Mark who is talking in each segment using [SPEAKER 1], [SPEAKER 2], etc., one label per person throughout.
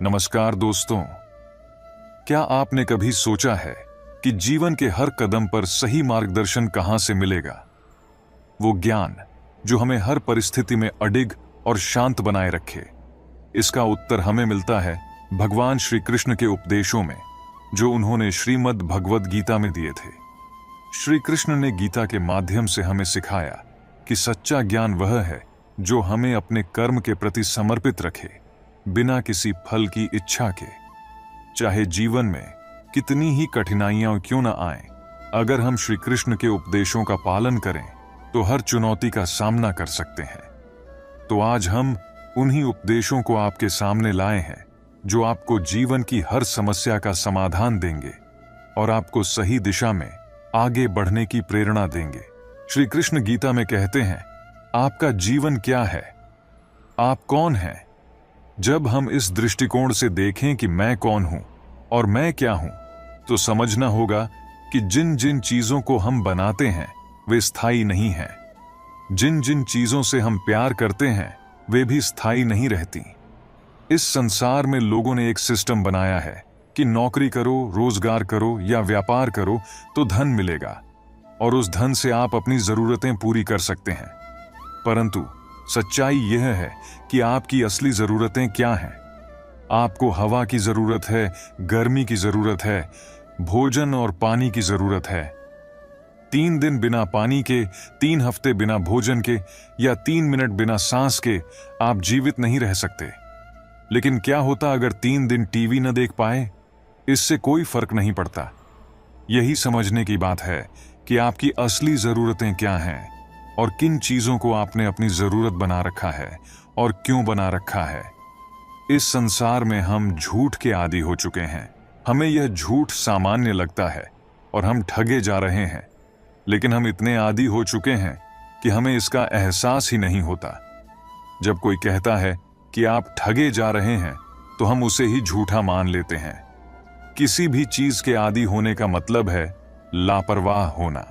[SPEAKER 1] नमस्कार दोस्तों। क्या आपने कभी सोचा है कि जीवन के हर कदम पर सही मार्गदर्शन कहां से मिलेगा? वो ज्ञान जो हमें हर परिस्थिति में अडिग और शांत बनाए रखे। इसका उत्तर हमें मिलता है भगवान श्री कृष्ण के उपदेशों में, जो उन्होंने श्रीमद् भगवद गीता में दिए थे। श्री कृष्ण ने गीता के माध्यम से हमें सिखाया कि सच्चा ज्ञान वह है जो हमें अपने कर्म के प्रति समर्पित रखे, बिना किसी फल की इच्छा के। चाहे जीवन में कितनी ही कठिनाइयां क्यों न आए, अगर हम श्री कृष्ण के उपदेशों का पालन करें तो हर चुनौती का सामना कर सकते हैं। तो आज हम उन्हीं उपदेशों को आपके सामने लाए हैं जो आपको जीवन की हर समस्या का समाधान देंगे और आपको सही दिशा में आगे बढ़ने की प्रेरणा देंगे। श्री कृष्ण गीता में कहते हैं, आपका जीवन क्या है? आप कौन हैं? जब हम इस दृष्टिकोण से देखें कि मैं कौन हूं और मैं क्या हूं, तो समझना होगा कि जिन जिन चीजों को हम बनाते हैं वे स्थायी नहीं हैं। जिन जिन चीजों से हम प्यार करते हैं वे भी स्थायी नहीं रहती। इस संसार में लोगों ने एक सिस्टम बनाया है कि नौकरी करो, रोजगार करो या व्यापार करो तो धन मिलेगा और उस धन से आप अपनी जरूरतें पूरी कर सकते हैं। परंतु सच्चाई यह है कि आपकी असली जरूरतें क्या हैं? आपको हवा की जरूरत है, गर्मी की जरूरत है, भोजन और पानी की जरूरत है। 3 दिन बिना पानी के, 3 हफ्ते बिना भोजन के या 3 मिनट बिना सांस के आप जीवित नहीं रह सकते। लेकिन क्या होता अगर 3 दिन टीवी न देख पाए? इससे कोई फर्क नहीं पड़ता। यही समझने की बात है कि आपकी असली जरूरतें क्या हैं और किन चीजों को आपने अपनी जरूरत बना रखा है और क्यों बना रखा है। इस संसार में हम झूठ के आदी हो चुके हैं। हमें यह झूठ सामान्य लगता है और हम ठगे जा रहे हैं, लेकिन हम इतने आदी हो चुके हैं कि हमें इसका एहसास ही नहीं होता। जब कोई कहता है कि आप ठगे जा रहे हैं तो हम उसे ही झूठा मान लेते हैं। किसी भी चीज के आदी होने का मतलब है लापरवाह होना।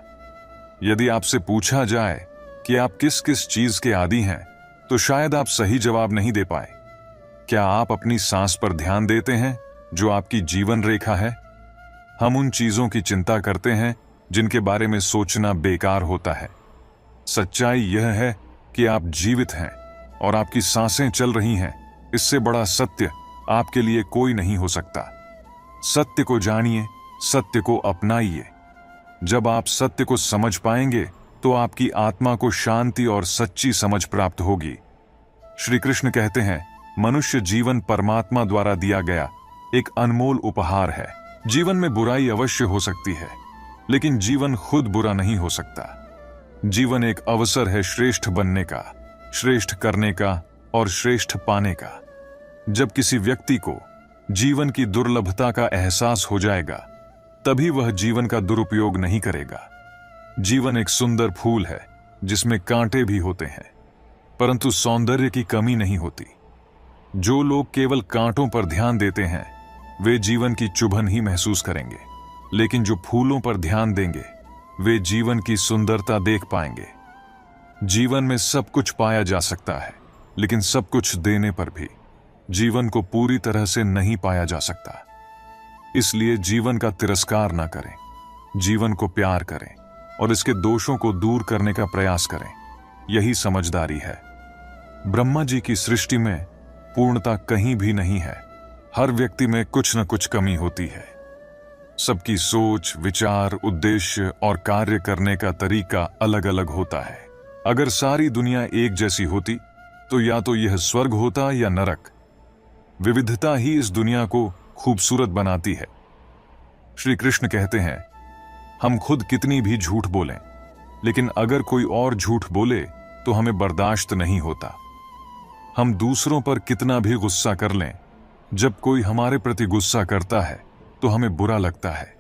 [SPEAKER 1] यदि आपसे पूछा जाए कि आप किस किस चीज के आदी हैं, तो शायद आप सही जवाब नहीं दे पाए। क्या आप अपनी सांस पर ध्यान देते हैं जो आपकी जीवन रेखा है? हम उन चीजों की चिंता करते हैं जिनके बारे में सोचना बेकार होता है। सच्चाई यह है कि आप जीवित हैं और आपकी सांसें चल रही हैं। इससे बड़ा सत्य आपके लिए कोई नहीं हो सकता। सत्य को जानिए, सत्य को अपनाइए। जब आप सत्य को समझ पाएंगे तो आपकी आत्मा को शांति और सच्ची समझ प्राप्त होगी। श्री कृष्ण कहते हैं, मनुष्य जीवन परमात्मा द्वारा दिया गया एक अनमोल उपहार है। जीवन में बुराई अवश्य हो सकती है, लेकिन जीवन खुद बुरा नहीं हो सकता। जीवन एक अवसर है श्रेष्ठ बनने का, श्रेष्ठ करने का और श्रेष्ठ पाने का। जब किसी व्यक्ति को जीवन की दुर्लभता का एहसास हो जाएगा, तभी वह जीवन का दुरुपयोग नहीं करेगा। जीवन एक सुंदर फूल है जिसमें कांटे भी होते हैं, परंतु सौंदर्य की कमी नहीं होती। जो लोग केवल कांटों पर ध्यान देते हैं वे जीवन की चुभन ही महसूस करेंगे, लेकिन जो फूलों पर ध्यान देंगे वे जीवन की सुंदरता देख पाएंगे। जीवन में सब कुछ पाया जा सकता है, लेकिन सब कुछ देने पर भी जीवन को पूरी तरह से नहीं पाया जा सकता। इसलिए जीवन का तिरस्कार न करें, जीवन को प्यार करें और इसके दोषों को दूर करने का प्रयास करें। यही समझदारी है। ब्रह्मा जी की सृष्टि में पूर्णता कहीं भी नहीं है। हर व्यक्ति में कुछ न कुछ कमी होती है। सबकी सोच, विचार, उद्देश्य और कार्य करने का तरीका अलग अलग होता है। अगर सारी दुनिया एक जैसी होती तो या तो यह स्वर्ग होता या नरक। विविधता ही इस दुनिया को खूबसूरत बनाती है। श्री कृष्ण कहते हैं, हम खुद कितनी भी झूठ बोलें, लेकिन अगर कोई और झूठ बोले तो हमें बर्दाश्त नहीं होता। हम दूसरों पर कितना भी गुस्सा कर लें, जब कोई हमारे प्रति गुस्सा करता है तो हमें बुरा लगता है।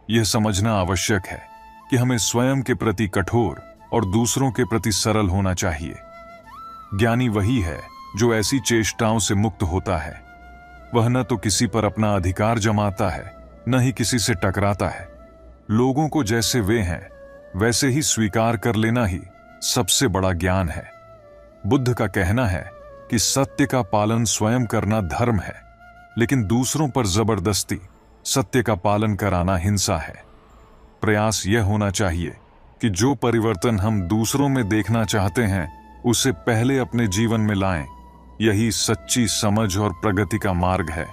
[SPEAKER 1] यह समझना आवश्यक है कि हमें स्वयं के प्रति कठोर और दूसरों के प्रति सरल होना चाहिए। ज्ञानी वही है जो ऐसी चेष्टाओं से मुक्त होता है। वह न तो किसी पर अपना अधिकार जमाता है, न ही किसी से टकराता है। लोगों को जैसे वे हैं वैसे ही स्वीकार कर लेना ही सबसे बड़ा ज्ञान है। बुद्ध का कहना है कि सत्य का पालन स्वयं करना धर्म है लेकिन दूसरों पर जबरदस्ती सत्य का पालन कराना हिंसा है। प्रयास यह होना चाहिए कि जो परिवर्तन हम दूसरों में देखना चाहते हैं उसे पहले अपने जीवन में लाएं। यही सच्ची समझ और प्रगति का मार्ग है।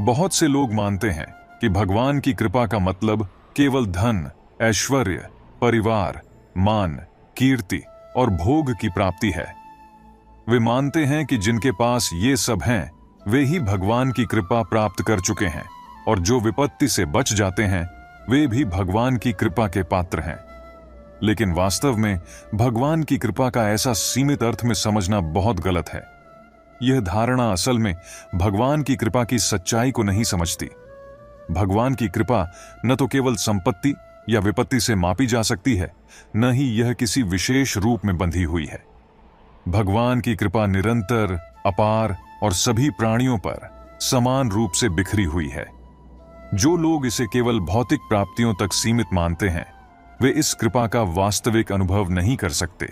[SPEAKER 1] बहुत से लोग मानते हैं कि भगवान की कृपा का मतलब केवल धन, ऐश्वर्य, परिवार, मान, कीर्ति और भोग की प्राप्ति है। वे मानते हैं कि जिनके पास ये सब हैं वे ही भगवान की कृपा प्राप्त कर चुके हैं, और जो विपत्ति से बच जाते हैं वे भी भगवान की कृपा के पात्र हैं। लेकिन वास्तव में भगवान की कृपा का ऐसा सीमित अर्थ में समझना बहुत गलत है। यह धारणा असल में भगवान की कृपा की सच्चाई को नहीं समझती। भगवान की कृपा न तो केवल संपत्ति या विपत्ति से मापी जा सकती है, न ही यह किसी विशेष रूप में बंधी हुई है। भगवान की कृपा निरंतर, अपार और सभी प्राणियों पर समान रूप से बिखरी हुई है। जो लोग इसे केवल भौतिक प्राप्तियों तक सीमित मानते हैं वे इस कृपा का वास्तविक अनुभव नहीं कर सकते।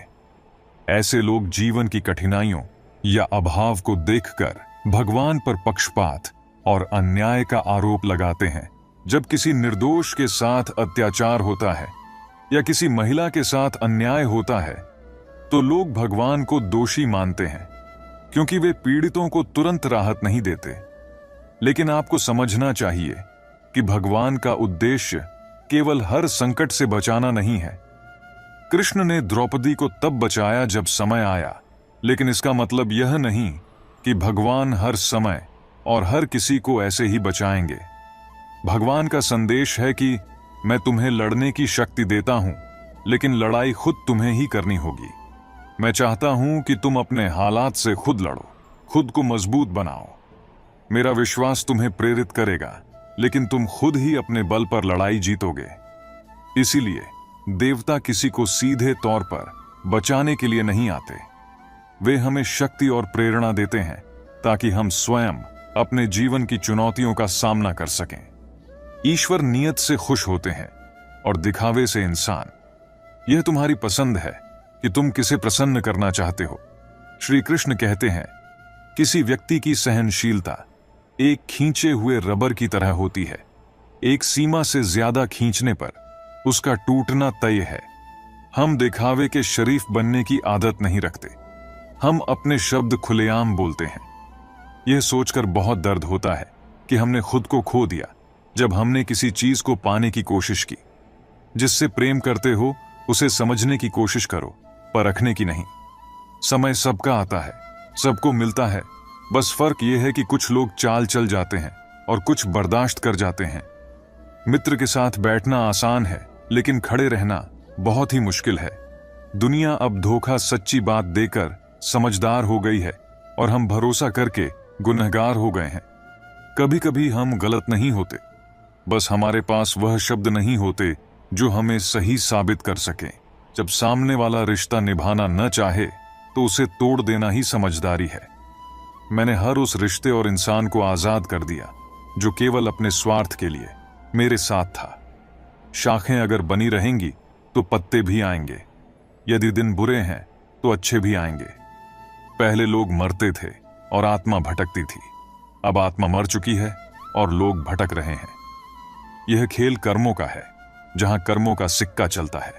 [SPEAKER 1] ऐसे लोग जीवन की कठिनाइयों या अभाव को देखकर भगवान पर पक्षपात और अन्याय का आरोप लगाते हैं। जब किसी निर्दोष के साथ अत्याचार होता है या किसी महिला के साथ अन्याय होता है तो लोग भगवान को दोषी मानते हैं, क्योंकि वे पीड़ितों को तुरंत राहत नहीं देते। लेकिन आपको समझना चाहिए कि भगवान का उद्देश्य केवल हर संकट से बचाना नहीं है। कृष्ण ने द्रौपदी को तब बचाया जब समय आया, लेकिन इसका मतलब यह नहीं कि भगवान हर समय और हर किसी को ऐसे ही बचाएंगे। भगवान का संदेश है कि मैं तुम्हें लड़ने की शक्ति देता हूं, लेकिन लड़ाई खुद तुम्हें ही करनी होगी। मैं चाहता हूं कि तुम अपने हालात से खुद लड़ो, खुद को मजबूत बनाओ। मेरा विश्वास तुम्हें प्रेरित करेगा, लेकिन तुम खुद ही अपने बल पर लड़ाई जीतोगे। इसीलिए देवता किसी को सीधे तौर पर बचाने के लिए नहीं आते। वे हमें शक्ति और प्रेरणा देते हैं ताकि हम स्वयं अपने जीवन की चुनौतियों का सामना कर सकें। ईश्वर नियत से खुश होते हैं और दिखावे से इंसान। यह तुम्हारी पसंद है कि तुम किसे प्रसन्न करना चाहते हो। श्री कृष्ण कहते हैं, किसी व्यक्ति की सहनशीलता एक खींचे हुए रबर की तरह होती है। एक सीमा से ज्यादा खींचने पर उसका टूटना तय है। हम दिखावे के शरीफ बनने की आदत नहीं रखते। हम अपने शब्द खुलेआम बोलते हैं। यह सोचकर बहुत दर्द होता है कि हमने खुद को खो दिया जब हमने किसी चीज को पाने की कोशिश की। जिससे प्रेम करते हो उसे समझने की कोशिश करो, परखने की नहीं। समय सबका आता है, सबको मिलता है। बस फर्क यह है कि कुछ लोग चाल चल जाते हैं और कुछ बर्दाश्त कर जाते हैं। मित्र के साथ बैठना आसान है, लेकिन खड़े रहना बहुत ही मुश्किल है। दुनिया अब धोखा सच्ची बात देकर समझदार हो गई है और हम भरोसा करके गुनहगार हो गए हैं। कभी कभी हम गलत नहीं होते, बस हमारे पास वह शब्द नहीं होते जो हमें सही साबित कर सके। जब सामने वाला रिश्ता निभाना न चाहे तो उसे तोड़ देना ही समझदारी है। मैंने हर उस रिश्ते और इंसान को आजाद कर दिया जो केवल अपने स्वार्थ के लिए मेरे साथ था। शाखें अगर बनी रहेंगी तो पत्ते भी आएंगे। यदि दिन बुरे हैं तो अच्छे भी आएंगे। पहले लोग मरते थे और आत्मा भटकती थी। अब आत्मा मर चुकी है और लोग भटक रहे हैं। यह खेल कर्मों का है, जहां कर्मों का सिक्का चलता है।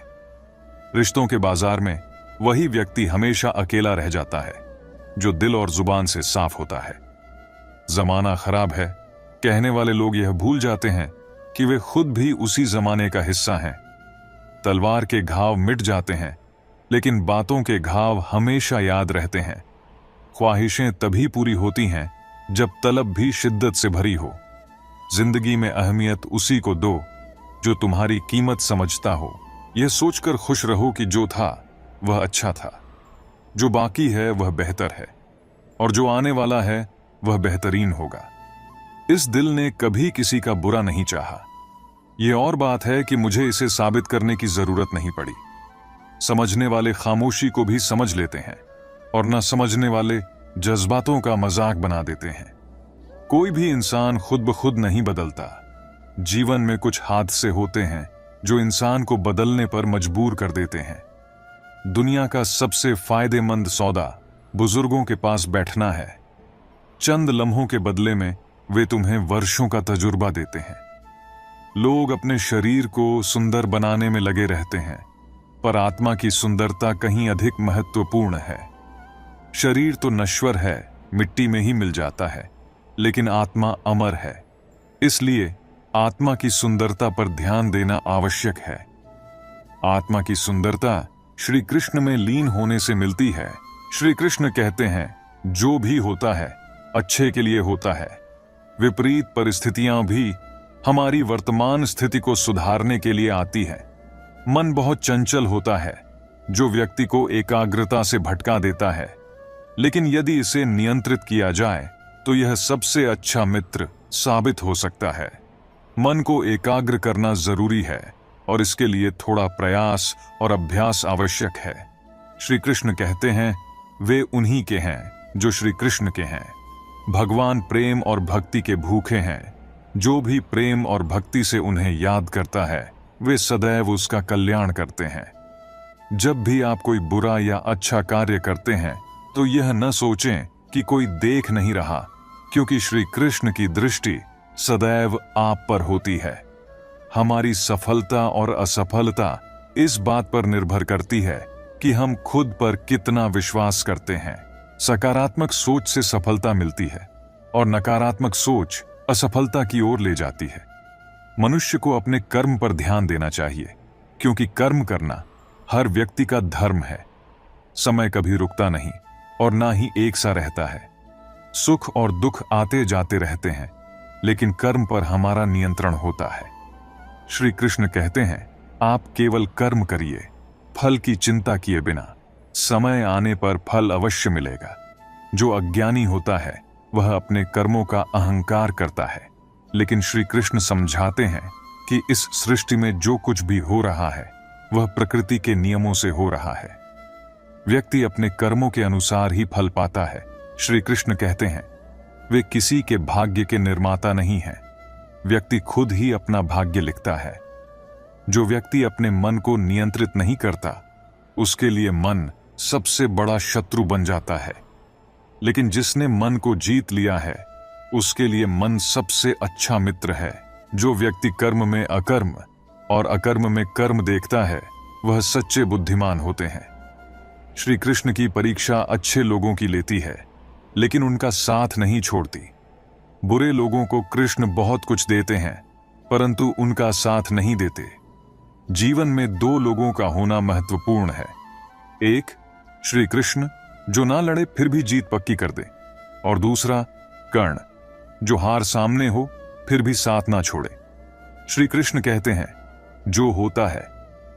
[SPEAKER 1] रिश्तों के बाजार में वही व्यक्ति हमेशा अकेला रह जाता है जो दिल और जुबान से साफ होता है। जमाना खराब है, कहने वाले लोग यह भूल जाते हैं कि वे खुद भी उसी जमाने का हिस्सा हैं। तलवार के घाव मिट जाते हैं, लेकिन बातों के घाव हमेशा याद रहते हैं। ख्वाहिशें तभी पूरी होती हैं जब तलब भी शिद्दत से भरी हो। जिंदगी में अहमियत उसी को दो जो तुम्हारी कीमत समझता हो। यह सोचकर खुश रहो कि जो था वह अच्छा था, जो बाकी है वह बेहतर है, और जो आने वाला है वह बेहतरीन होगा। इस दिल ने कभी किसी का बुरा नहीं चाहा। यह और बात है कि मुझे इसे साबित करने की जरूरत नहीं पड़ी। समझने वाले खामोशी को भी समझ लेते हैं और न समझने वाले जज्बातों का मजाक बना देते हैं। कोई भी इंसान खुद ब खुद नहीं बदलता। जीवन में कुछ हादसे होते हैं जो इंसान को बदलने पर मजबूर कर देते हैं। दुनिया का सबसे फायदेमंद सौदा बुजुर्गों के पास बैठना है। चंद लम्हों के बदले में वे तुम्हें वर्षों का तजुर्बा देते हैं। लोग अपने शरीर को सुंदर बनाने में लगे रहते हैं, पर आत्मा की सुंदरता कहीं अधिक महत्वपूर्ण है। शरीर तो नश्वर है, मिट्टी में ही मिल जाता है, लेकिन आत्मा अमर है। इसलिए आत्मा की सुंदरता पर ध्यान देना आवश्यक है। आत्मा की सुंदरता श्री कृष्ण में लीन होने से मिलती है। श्री कृष्ण कहते हैं, जो भी होता है अच्छे के लिए होता है। विपरीत परिस्थितियां भी हमारी वर्तमान स्थिति को सुधारने के लिए आती है। मन बहुत चंचल होता है, जो व्यक्ति को एकाग्रता से भटका देता है, लेकिन यदि इसे नियंत्रित किया जाए तो यह सबसे अच्छा मित्र साबित हो सकता है। मन को एकाग्र करना जरूरी है और इसके लिए थोड़ा प्रयास और अभ्यास आवश्यक है। श्री कृष्ण कहते हैं, वे उन्हीं के हैं जो श्री कृष्ण के हैं। भगवान प्रेम और भक्ति के भूखे हैं। जो भी प्रेम और भक्ति से उन्हें याद करता है, वे सदैव उसका कल्याण करते हैं। जब भी आप कोई बुरा या अच्छा कार्य करते हैं तो यह न सोचें कि कोई देख नहीं रहा, क्योंकि श्री कृष्ण की दृष्टि सदैव आप पर होती है। हमारी सफलता और असफलता इस बात पर निर्भर करती है कि हम खुद पर कितना विश्वास करते हैं। सकारात्मक सोच से सफलता मिलती है और नकारात्मक सोच असफलता की ओर ले जाती है। मनुष्य को अपने कर्म पर ध्यान देना चाहिए, क्योंकि कर्म करना हर व्यक्ति का धर्म है। समय कभी रुकता नहीं और ना ही एक सा रहता है। सुख और दुख आते जाते रहते हैं, लेकिन कर्म पर हमारा नियंत्रण होता है। श्री कृष्ण कहते हैं, आप केवल कर्म करिए, फल की चिंता किए बिना। समय आने पर फल अवश्य मिलेगा। जो अज्ञानी होता है वह अपने कर्मों का अहंकार करता है, लेकिन श्री कृष्ण समझाते हैं कि इस सृष्टि में जो कुछ भी हो रहा है वह प्रकृति के नियमों से हो रहा है। व्यक्ति अपने कर्मों के अनुसार ही फल पाता है। श्री कृष्ण कहते हैं, वे किसी के भाग्य के निर्माता नहीं हैं। व्यक्ति खुद ही अपना भाग्य लिखता है। जो व्यक्ति अपने मन को नियंत्रित नहीं करता, उसके लिए मन सबसे बड़ा शत्रु बन जाता है। लेकिन जिसने मन को जीत लिया है, उसके लिए मन सबसे अच्छा मित्र है। जो व्यक्ति कर्म में अकर्म और अकर्म में कर्म देखता है, वह सच्चे बुद्धिमान होते हैं। श्री कृष्ण की परीक्षा अच्छे लोगों की लेती है, लेकिन उनका साथ नहीं छोड़ती। बुरे लोगों को कृष्ण बहुत कुछ देते हैं, परंतु उनका साथ नहीं देते। जीवन में दो लोगों का होना महत्वपूर्ण है। एक श्री कृष्ण, जो ना लड़े फिर भी जीत पक्की कर दे, और दूसरा कर्ण, जो हार सामने हो फिर भी साथ ना छोड़े। श्री कृष्ण कहते हैं, जो होता है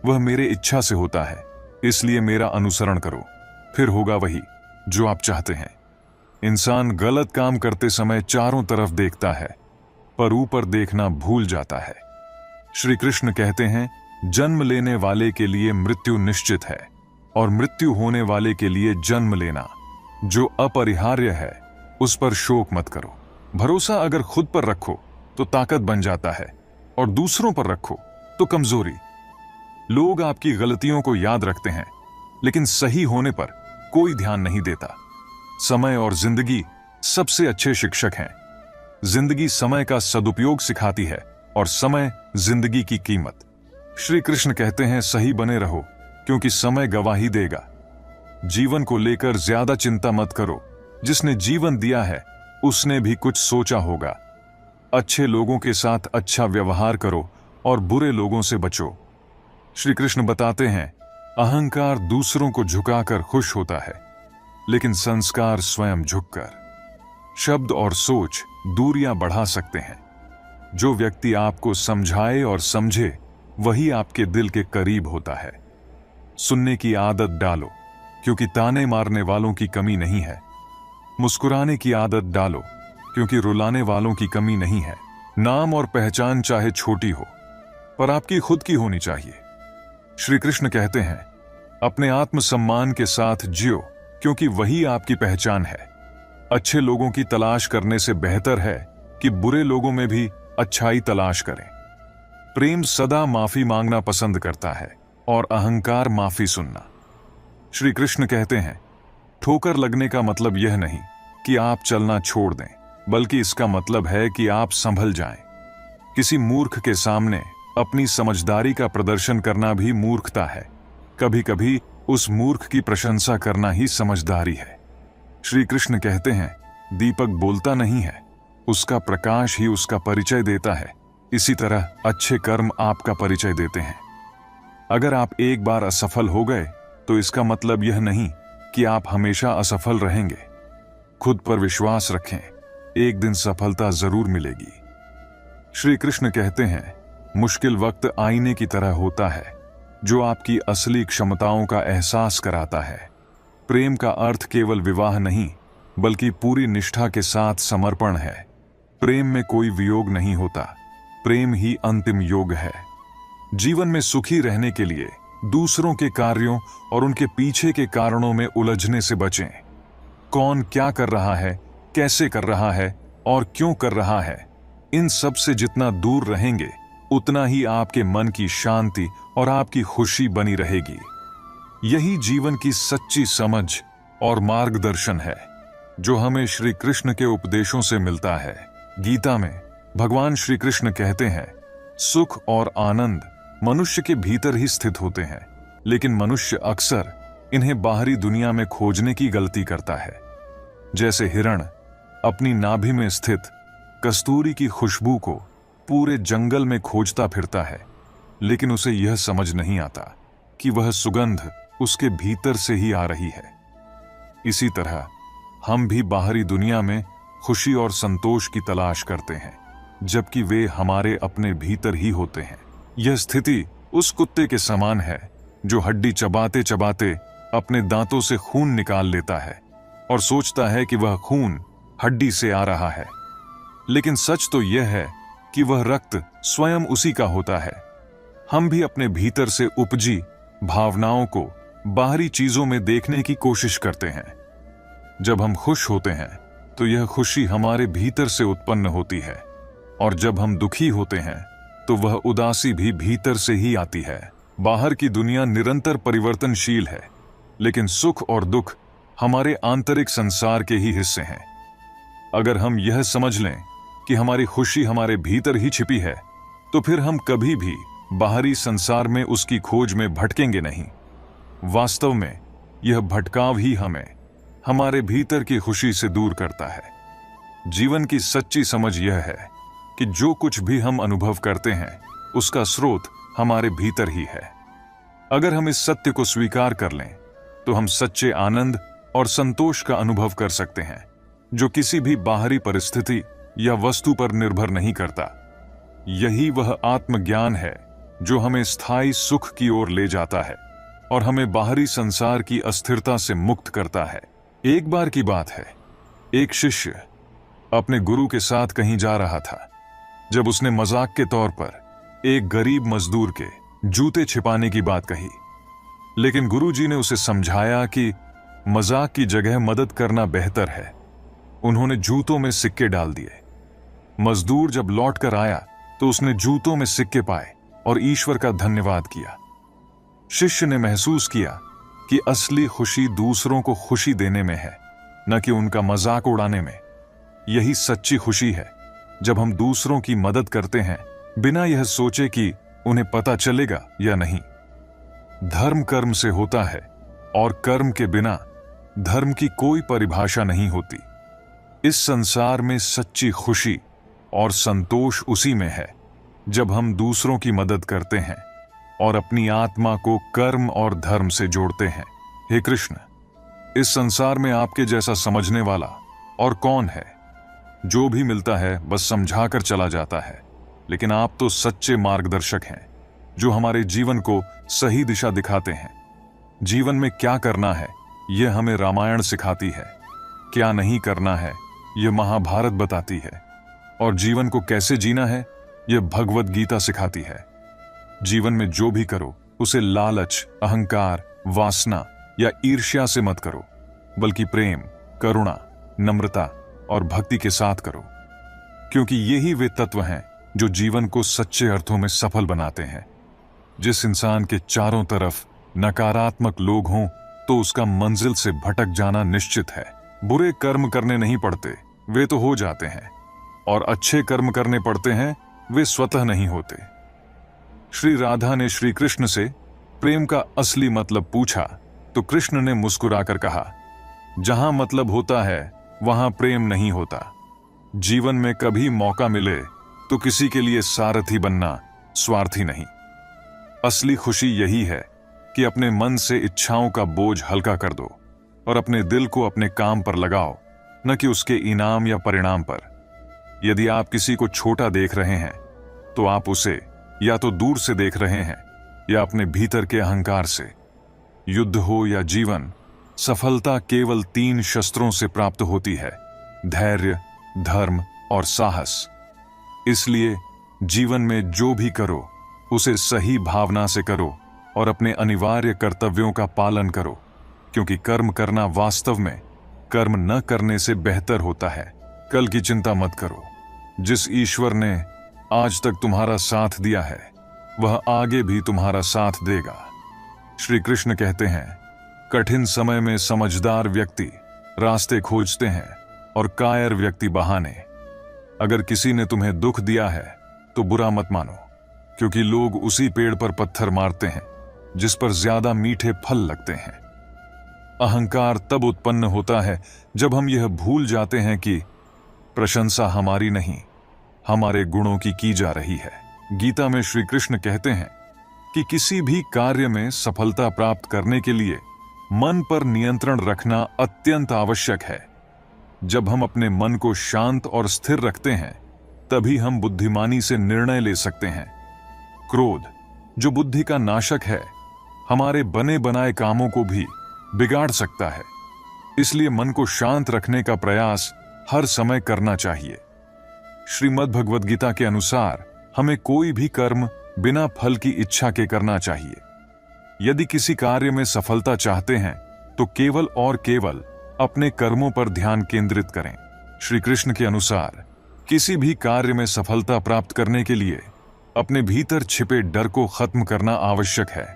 [SPEAKER 1] वह मेरे इच्छा से होता है, इसलिए मेरा अनुसरण करो, फिर होगा वही जो आप चाहते हैं। इंसान गलत काम करते समय चारों तरफ देखता है, पर ऊपर देखना भूल जाता है। श्री कृष्ण कहते हैं, जन्म लेने वाले के लिए मृत्यु निश्चित है और मृत्यु होने वाले के लिए जन्म लेना जो अपरिहार्य है, उस पर शोक मत करो। भरोसा अगर खुद पर रखो तो ताकत बन जाता है, और दूसरों पर रखो तो कमजोरी। लोग आपकी गलतियों को याद रखते हैं, लेकिन सही होने पर कोई ध्यान नहीं देता। समय और जिंदगी सबसे अच्छे शिक्षक हैं। जिंदगी समय का सदुपयोग सिखाती है और समय जिंदगी की कीमत। श्री कृष्ण कहते हैं, सही बने रहो, क्योंकि समय गवाही देगा। जीवन को लेकर ज्यादा चिंता मत करो। जिसने जीवन दिया है उसने भी कुछ सोचा होगा। अच्छे लोगों के साथ अच्छा व्यवहार करो और बुरे लोगों से बचो। श्री कृष्ण बताते हैं, अहंकार दूसरों को झुकाकर खुश होता है, लेकिन संस्कार स्वयं झुककर। शब्द और सोच दूरियां बढ़ा सकते हैं। जो व्यक्ति आपको समझाए और समझे, वही आपके दिल के करीब होता है। सुनने की आदत डालो, क्योंकि ताने मारने वालों की कमी नहीं है। मुस्कुराने की आदत डालो, क्योंकि रुलाने वालों की कमी नहीं है। नाम और पहचान चाहे छोटी हो, पर आपकी खुद की होनी चाहिए। श्री कृष्ण कहते हैं, अपने आत्मसम्मान के साथ जियो, क्योंकि वही आपकी पहचान है। अच्छे लोगों की तलाश करने से बेहतर है कि बुरे लोगों में भी अच्छाई तलाश करें। प्रेम सदा माफी मांगना पसंद करता है और अहंकार माफी सुनना। श्री कृष्ण कहते हैं, ठोकर लगने का मतलब यह नहीं कि आप चलना छोड़ दें, बल्कि इसका मतलब है कि आप संभल जाएं। किसी मूर्ख के सामने अपनी समझदारी का प्रदर्शन करना भी मूर्खता है। कभी कभी उस मूर्ख की प्रशंसा करना ही समझदारी है। श्री कृष्ण कहते हैं, दीपक बोलता नहीं है, उसका प्रकाश ही उसका परिचय देता है। इसी तरह अच्छे कर्म आपका परिचय देते हैं। अगर आप एक बार असफल हो गए तो इसका मतलब यह नहीं कि आप हमेशा असफल रहेंगे। खुद पर विश्वास रखें, एक दिन सफलता जरूर मिलेगी। श्री कृष्ण कहते हैं, मुश्किल वक्त आईने की तरह होता है जो आपकी असली क्षमताओं का एहसास कराता है। प्रेम का अर्थ केवल विवाह नहीं, बल्कि पूरी निष्ठा के साथ समर्पण है। प्रेम में कोई वियोग नहीं होता, प्रेम ही अंतिम योग है। जीवन में सुखी रहने के लिए दूसरों के कार्यों और उनके पीछे के कारणों में उलझने से बचें। कौन क्या कर रहा है, कैसे कर रहा है और क्यों कर रहा है, इन सब से जितना दूर रहेंगे उतना ही आपके मन की शांति और आपकी खुशी बनी रहेगी। यही जीवन की सच्ची समझ और मार्गदर्शन है जो हमें श्री कृष्ण के उपदेशों से मिलता है। गीता में भगवान श्री कृष्ण कहते हैं, सुख और आनंद मनुष्य के भीतर ही स्थित होते हैं, लेकिन मनुष्य अक्सर इन्हें बाहरी दुनिया में खोजने की गलती करता है। जैसे हिरण अपनी नाभि में स्थित कस्तूरी की खुशबू को पूरे जंगल में खोजता फिरता है, लेकिन उसे यह समझ नहीं आता कि वह सुगंध उसके भीतर से ही आ रही है। इसी तरह हम भी बाहरी दुनिया में खुशी और संतोष की तलाश करते हैं, जबकि वे हमारे अपने भीतर ही होते हैं। यह स्थिति उस कुत्ते के समान है जो हड्डी चबाते चबाते अपने दांतों से खून निकाल लेता है और सोचता है कि वह खून हड्डी से आ रहा है, लेकिन सच तो यह है कि वह रक्त स्वयं उसी का होता है। हम भी अपने भीतर से उपजी भावनाओं को बाहरी चीजों में देखने की कोशिश करते हैं। जब हम खुश होते हैं तो यह खुशी हमारे भीतर से उत्पन्न होती है, और जब हम दुखी होते हैं तो वह उदासी भी भीतर से ही आती है। बाहर की दुनिया निरंतर परिवर्तनशील है, लेकिन सुख और दुख हमारे आंतरिक संसार के ही हिस्से हैं। अगर हम यह समझ लें कि हमारी खुशी हमारे भीतर ही छिपी है, तो फिर हम कभी भी बाहरी संसार में उसकी खोज में भटकेंगे नहीं। वास्तव में यह भटकाव ही हमें हमारे भीतर की खुशी से दूर करता है। जीवन की सच्ची समझ यह है कि जो कुछ भी हम अनुभव करते हैं उसका स्रोत हमारे भीतर ही है। अगर हम इस सत्य को स्वीकार कर लें तो हम सच्चे आनंद और संतोष का अनुभव कर सकते हैं, जो किसी भी बाहरी परिस्थिति या वस्तु पर निर्भर नहीं करता। यही वह आत्मज्ञान है जो हमें स्थायी सुख की ओर ले जाता है और हमें बाहरी संसार की अस्थिरता से मुक्त करता है। एक बार की बात है, एक शिष्य अपने गुरु के साथ कहीं जा रहा था जब उसने मजाक के तौर पर एक गरीब मजदूर के जूते छिपाने की बात कही, लेकिन गुरुजी ने उसे समझाया कि मजाक की जगह मदद करना बेहतर है। उन्होंने जूतों में सिक्के डाल दिए। मजदूर जब लौट कर आया तो उसने जूतों में सिक्के पाए और ईश्वर का धन्यवाद किया। शिष्य ने महसूस किया कि असली खुशी दूसरों को खुशी देने में है, न कि उनका मजाक उड़ाने में। यही सच्ची खुशी है जब हम दूसरों की मदद करते हैं बिना यह सोचे कि उन्हें पता चलेगा या नहीं। धर्म कर्म से होता है और कर्म के बिना धर्म की कोई परिभाषा नहीं होती। इस संसार में सच्ची खुशी और संतोष उसी में है जब हम दूसरों की मदद करते हैं और अपनी आत्मा को कर्म और धर्म से जोड़ते हैं। हे कृष्ण, इस संसार में आपके जैसा समझने वाला और कौन है? जो भी मिलता है बस समझाकर चला जाता है, लेकिन आप तो सच्चे मार्गदर्शक हैं जो हमारे जीवन को सही दिशा दिखाते हैं। जीवन में क्या करना है यह हमें रामायण सिखाती है, क्या नहीं करना है यह महाभारत बताती है, और जीवन को कैसे जीना है यह भगवद गीता सिखाती है। जीवन में जो भी करो उसे लालच, अहंकार, वासना या ईर्ष्या से मत करो, बल्कि प्रेम, करुणा, नम्रता और भक्ति के साथ करो, क्योंकि यही वे तत्व हैं जो जीवन को सच्चे अर्थों में सफल बनाते हैं। जिस इंसान के चारों तरफ नकारात्मक लोग हों तो उसका मंजिल से भटक जाना निश्चित है। बुरे कर्म करने नहीं पड़ते, वे तो हो जाते हैं, और अच्छे कर्म करने पड़ते हैं, वे स्वतः नहीं होते। श्री राधा ने श्री कृष्ण से प्रेम का असली मतलब पूछा तो कृष्ण ने मुस्कुराकर कहा, जहां मतलब होता है वहां प्रेम नहीं होता। जीवन में कभी मौका मिले तो किसी के लिए सारथी बनना स्वार्थी नहीं। असली खुशी यही है कि अपने मन से इच्छाओं का बोझ हल्का कर दो और अपने दिल को अपने काम पर लगाओ, न कि उसके इनाम या परिणाम पर। यदि आप किसी को छोटा देख रहे हैं तो आप उसे या तो दूर से देख रहे हैं या अपने भीतर के अहंकार से। युद्ध हो या जीवन, सफलता केवल 3 शस्त्रों से प्राप्त होती है: धैर्य, धर्म और साहस। इसलिए जीवन में जो भी करो उसे सही भावना से करो और अपने अनिवार्य कर्तव्यों का पालन करो, क्योंकि कर्म करना वास्तव में कर्म न करने से बेहतर होता है। कल की चिंता मत करो। जिस ईश्वर ने आज तक तुम्हारा साथ दिया है वह आगे भी तुम्हारा साथ देगा। श्री कृष्ण कहते हैं, कठिन समय में समझदार व्यक्ति रास्ते खोजते हैं और कायर व्यक्ति बहाने। अगर किसी ने तुम्हें दुख दिया है तो बुरा मत मानो, क्योंकि लोग उसी पेड़ पर पत्थर मारते हैं जिस पर ज्यादा मीठे फल लगते हैं। अहंकार तब उत्पन्न होता है जब हम यह भूल जाते हैं कि प्रशंसा हमारी नहीं, हमारे गुणों की जा रही है। गीता में श्री कृष्ण कहते हैं कि किसी भी कार्य में सफलता प्राप्त करने के लिए मन पर नियंत्रण रखना अत्यंत आवश्यक है। जब हम अपने मन को शांत और स्थिर रखते हैं तभी हम बुद्धिमानी से निर्णय ले सकते हैं। क्रोध, जो बुद्धि का नाशक है, हमारे बने बनाए कामों को भी बिगाड़ सकता है। इसलिए मन को शांत रखने का प्रयास हर समय करना चाहिए। श्रीमद् भगवद गीता के अनुसार हमें कोई भी कर्म बिना फल की इच्छा के करना चाहिए। यदि किसी कार्य में सफलता चाहते हैं तो केवल और केवल अपने कर्मों पर ध्यान केंद्रित करें। श्री कृष्ण के अनुसार किसी भी कार्य में सफलता प्राप्त करने के लिए अपने भीतर छिपे डर को खत्म करना आवश्यक है।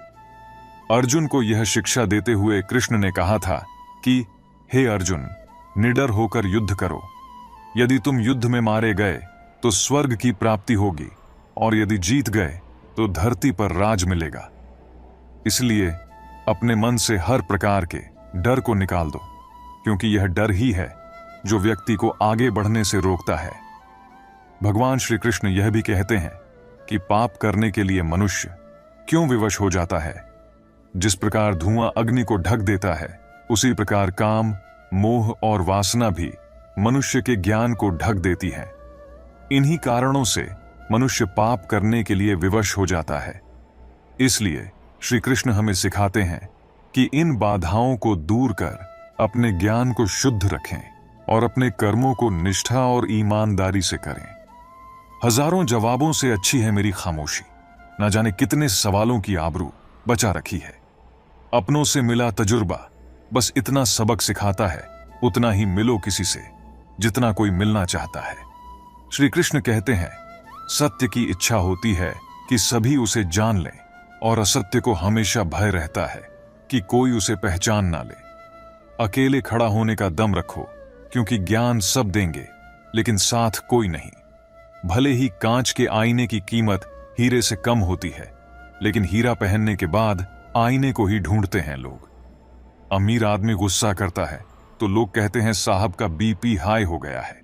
[SPEAKER 1] अर्जुन को यह शिक्षा देते हुए कृष्ण ने कहा था कि हे अर्जुन, निडर होकर युद्ध करो। यदि तुम युद्ध में मारे गए तो स्वर्ग की प्राप्ति होगी, और यदि जीत गए तो धरती पर राज मिलेगा। इसलिए अपने मन से हर प्रकार के डर को निकाल दो, क्योंकि यह डर ही है जो व्यक्ति को आगे बढ़ने से रोकता है। भगवान श्री कृष्ण यह भी कहते हैं कि पाप करने के लिए मनुष्य क्यों विवश हो जाता है। जिस प्रकार धुआं अग्नि को ढक देता है, उसी प्रकार काम, मोह और वासना भी मनुष्य के ज्ञान को ढक देती है। इन्हीं कारणों से मनुष्य पाप करने के लिए विवश हो जाता है। इसलिए श्री कृष्ण हमें सिखाते हैं कि इन बाधाओं को दूर कर अपने ज्ञान को शुद्ध रखें और अपने कर्मों को निष्ठा और ईमानदारी से करें। हजारों जवाबों से अच्छी है मेरी खामोशी। न जाने कितने सवालों की आबरू बचा रखी है। अपनों से मिला तजुर्बा बस इतना सबक सिखाता है, उतना ही मिलो किसी से जितना कोई मिलना चाहता है। श्री कृष्ण कहते हैं, सत्य की इच्छा होती है कि सभी उसे जान लें, और असत्य को हमेशा भय रहता है कि कोई उसे पहचान ना ले। अकेले खड़ा होने का दम रखो, क्योंकि ज्ञान सब देंगे लेकिन साथ कोई नहीं। भले ही कांच के आईने की कीमत हीरे से कम होती है, लेकिन हीरा पहनने के बाद आईने को ही ढूंढते हैं लोग। अमीर आदमी गुस्सा करता है तो लोग कहते हैं साहब का बीपी हाई हो गया है।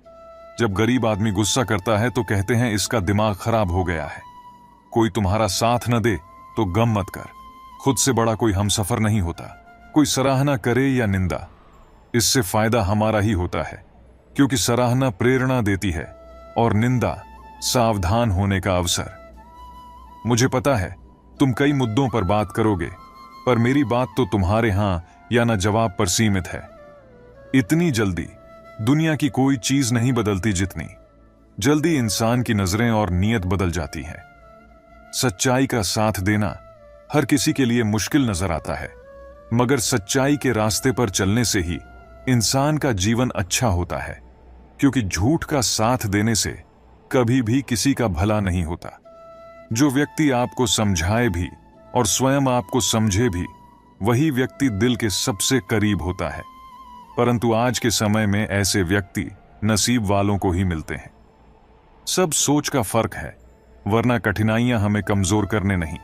[SPEAKER 1] जब गरीब आदमी गुस्सा करता है तो कहते हैं इसका दिमाग खराब हो गया है। कोई तुम्हारा साथ न दे तो गम मत कर, खुद से बड़ा कोई हमसफर नहीं होता। कोई सराहना करे या निंदा, इससे फायदा हमारा ही होता है, क्योंकि सराहना प्रेरणा देती है और निंदा सावधान होने का अवसर। मुझे पता है तुम कई मुद्दों पर बात करोगे, पर मेरी बात तो तुम्हारे हां या न जवाब पर सीमित है। इतनी जल्दी दुनिया की कोई चीज नहीं बदलती जितनी जल्दी इंसान की नजरें और नीयत बदल जाती है। सच्चाई का साथ देना हर किसी के लिए मुश्किल नजर आता है, मगर सच्चाई के रास्ते पर चलने से ही इंसान का जीवन अच्छा होता है, क्योंकि झूठ का साथ देने से कभी भी किसी का भला नहीं होता। जो व्यक्ति आपको समझाए भी और स्वयं आपको समझे भी, वही व्यक्ति दिल के सबसे करीब होता है। परंतु आज के समय में ऐसे व्यक्ति नसीब वालों को ही मिलते हैं। सब सोच का फर्क है, वरना कठिनाइयां हमें कमजोर करने नहीं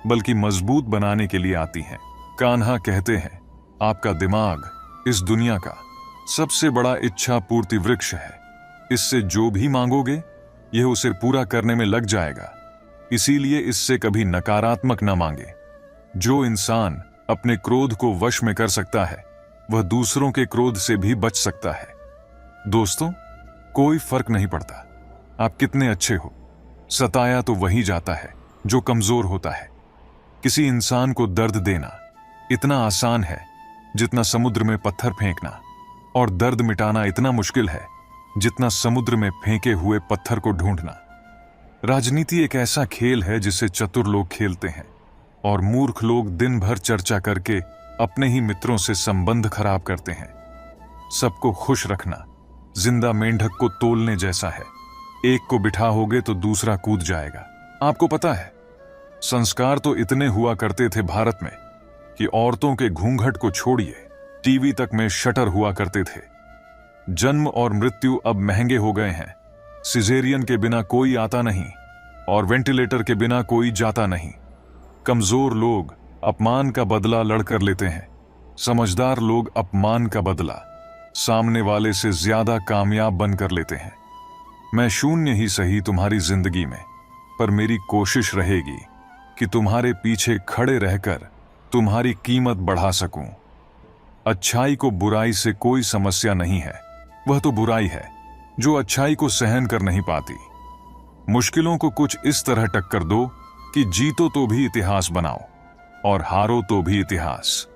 [SPEAKER 1] बल्कि मजबूत बनाने के लिए आती हैं। कान्हा कहते हैं, आपका दिमाग इस दुनिया का सबसे बड़ा इच्छा पूर्ति वृक्ष है। इससे जो भी मांगोगे यह उसे पूरा करने में लग जाएगा। इसीलिए इससे कभी नकारात्मक न मांगे। जो इंसान अपने क्रोध को वश में कर सकता है वह दूसरों के क्रोध से भी बच सकता है। दोस्तों, कोई फर्क नहीं पड़ता आप कितने अच्छे हो, सताया तो वही जाता है जो कमजोर होता है। किसी इंसान को दर्द देना इतना आसान है जितना समुद्र में पत्थर फेंकना, और दर्द मिटाना इतना मुश्किल है जितना समुद्र में फेंके हुए पत्थर को ढूंढना। राजनीति एक ऐसा खेल है जिसे चतुर लोग खेलते हैं और मूर्ख लोग दिन भर चर्चा करके अपने ही मित्रों से संबंध खराब करते हैं। सबको खुश रखना जिंदा मेंढक को तोलने जैसा है। एक को बिठाओगे तो दूसरा कूद जाएगा। आपको पता है, संस्कार तो इतने हुआ करते थे भारत में कि औरतों के घूंघट को छोड़िए टीवी तक में शटर हुआ करते थे। जन्म और मृत्यु अब महंगे हो गए हैं। सिजेरियन के बिना कोई आता नहीं और वेंटिलेटर के बिना कोई जाता नहीं। कमजोर लोग अपमान का बदला लड़कर लेते हैं, समझदार लोग अपमान का बदला सामने वाले से ज्यादा कामयाब बनकर लेते हैं। मैं शून्य ही सही तुम्हारी जिंदगी में, पर मेरी कोशिश रहेगी कि तुम्हारे पीछे खड़े रहकर तुम्हारी कीमत बढ़ा सकूं। अच्छाई को बुराई से कोई समस्या नहीं है, वह तो बुराई है जो अच्छाई को सहन कर नहीं पाती। मुश्किलों को कुछ इस तरह टक्कर दो कि जीतो तो भी इतिहास बनाओ और हारो तो भी इतिहास।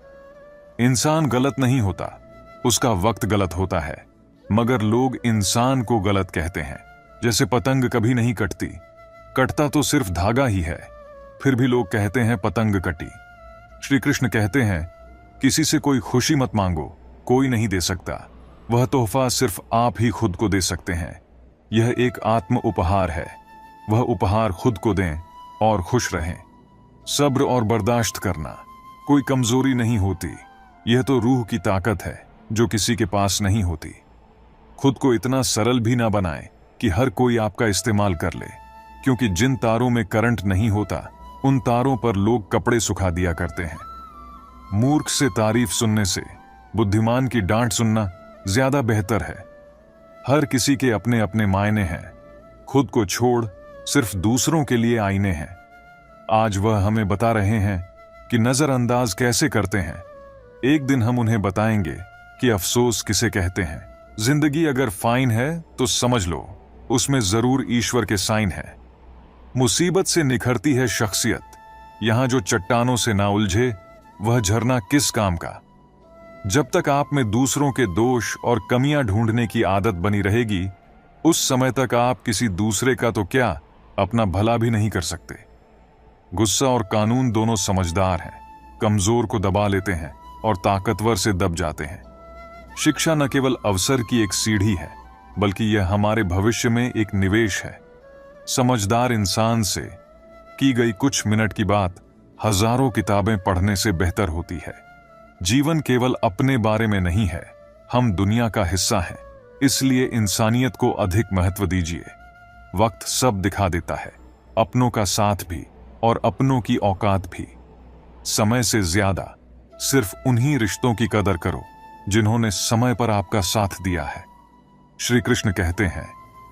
[SPEAKER 1] इंसान गलत नहीं होता, उसका वक्त गलत होता है, मगर लोग इंसान को गलत कहते हैं। जैसे पतंग कभी नहीं कटती, कटता तो सिर्फ धागा ही है, फिर भी लोग कहते हैं पतंग कटी। श्री कृष्ण कहते हैं, किसी से कोई खुशी मत मांगो, कोई नहीं दे सकता। वह तोहफा सिर्फ आप ही खुद को दे सकते हैं। यह एक आत्म उपहार है, वह उपहार खुद को दें और खुश रहें। सब्र और बर्दाश्त करना कोई कमजोरी नहीं होती, यह तो रूह की ताकत है जो किसी के पास नहीं होती। खुद को इतना सरल भी ना बनाएं कि हर कोई आपका इस्तेमाल कर ले, क्योंकि जिन तारों में करंट नहीं होता उन तारों पर लोग कपड़े सुखा दिया करते हैं। मूर्ख से तारीफ सुनने से बुद्धिमान की डांट सुनना ज्यादा बेहतर है। हर किसी के अपने अपने मायने हैं। खुद को छोड़ सिर्फ दूसरों के लिए आईने हैं। आज वह हमें बता रहे हैं कि नजरअंदाज कैसे करते हैं। एक दिन हम उन्हें बताएंगे कि अफसोस किसे कहते हैं। जिंदगी अगर फाइन है तो समझ लो उसमें जरूर ईश्वर के साइन है। मुसीबत से निखरती है शख्सियत। यहां जो चट्टानों से ना उलझे वह झरना किस काम का। जब तक आप में दूसरों के दोष और कमियां ढूंढने की आदत बनी रहेगी, उस समय तक आप किसी दूसरे का तो क्या अपना भला भी नहीं कर सकते। गुस्सा और कानून दोनों समझदार हैं, कमजोर को दबा लेते हैं और ताकतवर से दब जाते हैं। शिक्षा न केवल अवसर की एक सीढ़ी है, बल्कि यह हमारे भविष्य में एक निवेश है। समझदार इंसान से की गई कुछ मिनट की बात हजारों किताबें पढ़ने से बेहतर होती है। जीवन केवल अपने बारे में नहीं है, हम दुनिया का हिस्सा हैं। इसलिए इंसानियत को अधिक महत्व दीजिए। वक्त सब दिखा देता है, अपनों का साथ भी और अपनों की औकात भी। समय से ज्यादा सिर्फ उन्हीं रिश्तों की कदर करो जिन्होंने समय पर आपका साथ दिया है। श्री कृष्ण कहते हैं,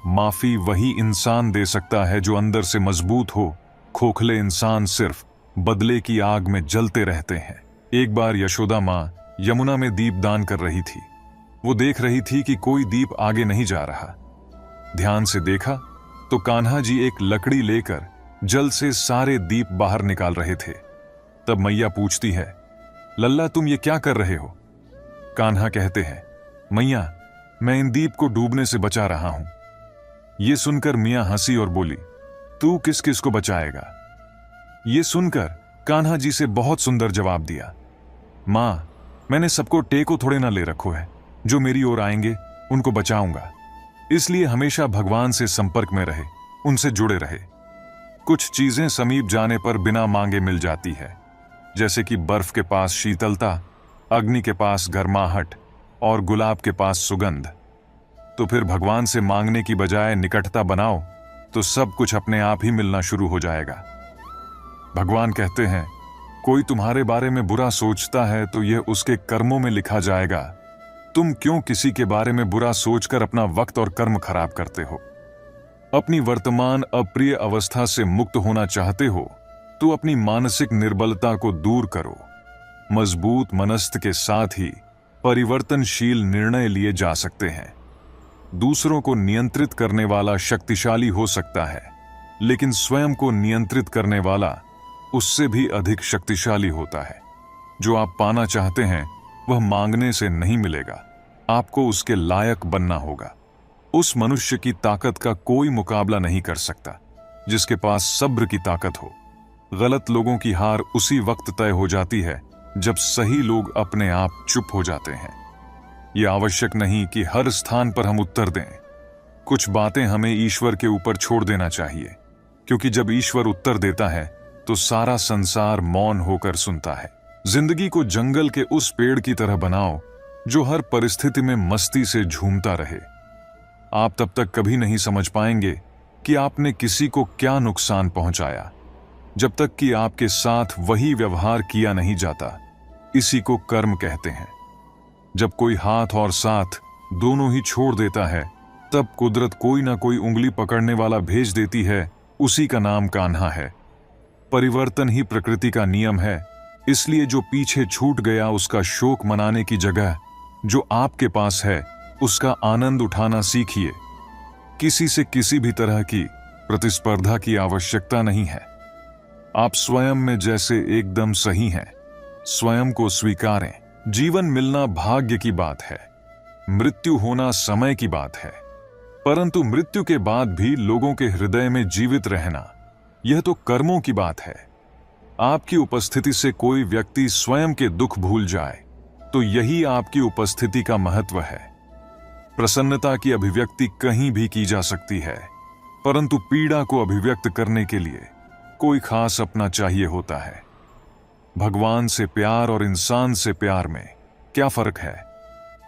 [SPEAKER 1] माफी वही इंसान दे सकता है जो अंदर से मजबूत हो। खोखले इंसान सिर्फ बदले की आग में जलते रहते हैं। एक बार यशोदा मां यमुना में दीप दान कर रही थी। वो देख रही थी कि कोई दीप आगे नहीं जा रहा। ध्यान से देखा तो कान्हा जी एक लकड़ी लेकर जल से सारे दीप बाहर निकाल रहे थे। तब मैया पूछती है, लल्ला तुम ये क्या कर रहे हो? कान्हा कहते हैं, मैया मैं इन दीप को डूबने से बचा रहा हूं। ये सुनकर मियां हंसी और बोली, तू किस किस को बचाएगा? ये सुनकर कान्हा जी से बहुत सुंदर जवाब दिया, मां मैंने सबको टेको थोड़े ना ले रखो है, जो मेरी ओर आएंगे उनको बचाऊंगा। इसलिए हमेशा भगवान से संपर्क में रहे, उनसे जुड़े रहे। कुछ चीजें समीप जाने पर बिना मांगे मिल जाती है, जैसे कि बर्फ के पास शीतलता, अग्नि के पास गर्माहट और गुलाब के पास सुगंध। तो फिर भगवान से मांगने की बजाय निकटता बनाओ तो सब कुछ अपने आप ही मिलना शुरू हो जाएगा। भगवान कहते हैं, कोई तुम्हारे बारे में बुरा सोचता है तो यह उसके कर्मों में लिखा जाएगा। तुम क्यों किसी के बारे में बुरा सोचकर अपना वक्त और कर्म खराब करते हो? अपनी वर्तमान अप्रिय अवस्था से मुक्त होना चाहते हो तो अपनी मानसिक निर्बलता को दूर करो। मजबूत मनस्त के साथ ही परिवर्तनशील निर्णय लिए जा सकते हैं। दूसरों को नियंत्रित करने वाला शक्तिशाली हो सकता है, लेकिन स्वयं को नियंत्रित करने वाला उससे भी अधिक शक्तिशाली होता है। जो आप पाना चाहते हैं वह मांगने से नहीं मिलेगा, आपको उसके लायक बनना होगा। उस मनुष्य की ताकत का कोई मुकाबला नहीं कर सकता जिसके पास सब्र की ताकत हो। गलत लोगों की हार उसी वक्त तय हो जाती है जब सही लोग अपने आप चुप हो जाते हैं। यह आवश्यक नहीं कि हर स्थान पर हम उत्तर दें। कुछ बातें हमें ईश्वर के ऊपर छोड़ देना चाहिए, क्योंकि जब ईश्वर उत्तर देता है तो सारा संसार मौन होकर सुनता है। जिंदगी को जंगल के उस पेड़ की तरह बनाओ जो हर परिस्थिति में मस्ती से झूमता रहे। आप तब तक कभी नहीं समझ पाएंगे कि आपने किसी को क्या नुकसान पहुंचाया, जब तक कि आपके साथ वही व्यवहार किया नहीं जाता। इसी को कर्म कहते हैं। जब कोई हाथ और साथ दोनों ही छोड़ देता है, तब कुदरत कोई ना कोई उंगली पकड़ने वाला भेज देती है। उसी का नाम कान्हा है। परिवर्तन ही प्रकृति का नियम है। इसलिए जो पीछे छूट गया उसका शोक मनाने की जगह जो आपके पास है उसका आनंद उठाना सीखिए। किसी से किसी भी तरह की प्रतिस्पर्धा की आवश्यकता नहीं है। आप स्वयं में जैसे एकदम सही हैं। स्वयं को स्वीकारें। जीवन मिलना भाग्य की बात है, मृत्यु होना समय की बात है, परंतु मृत्यु के बाद भी लोगों के हृदय में जीवित रहना, यह तो कर्मों की बात है। आपकी उपस्थिति से कोई व्यक्ति स्वयं के दुख भूल जाए तो यही आपकी उपस्थिति का महत्व है। प्रसन्नता की अभिव्यक्ति कहीं भी की जा सकती है, परंतु पीड़ा को अभिव्यक्त करने के लिए कोई खास अपना चाहिए होता है। भगवान से प्यार और इंसान से प्यार में क्या फर्क है?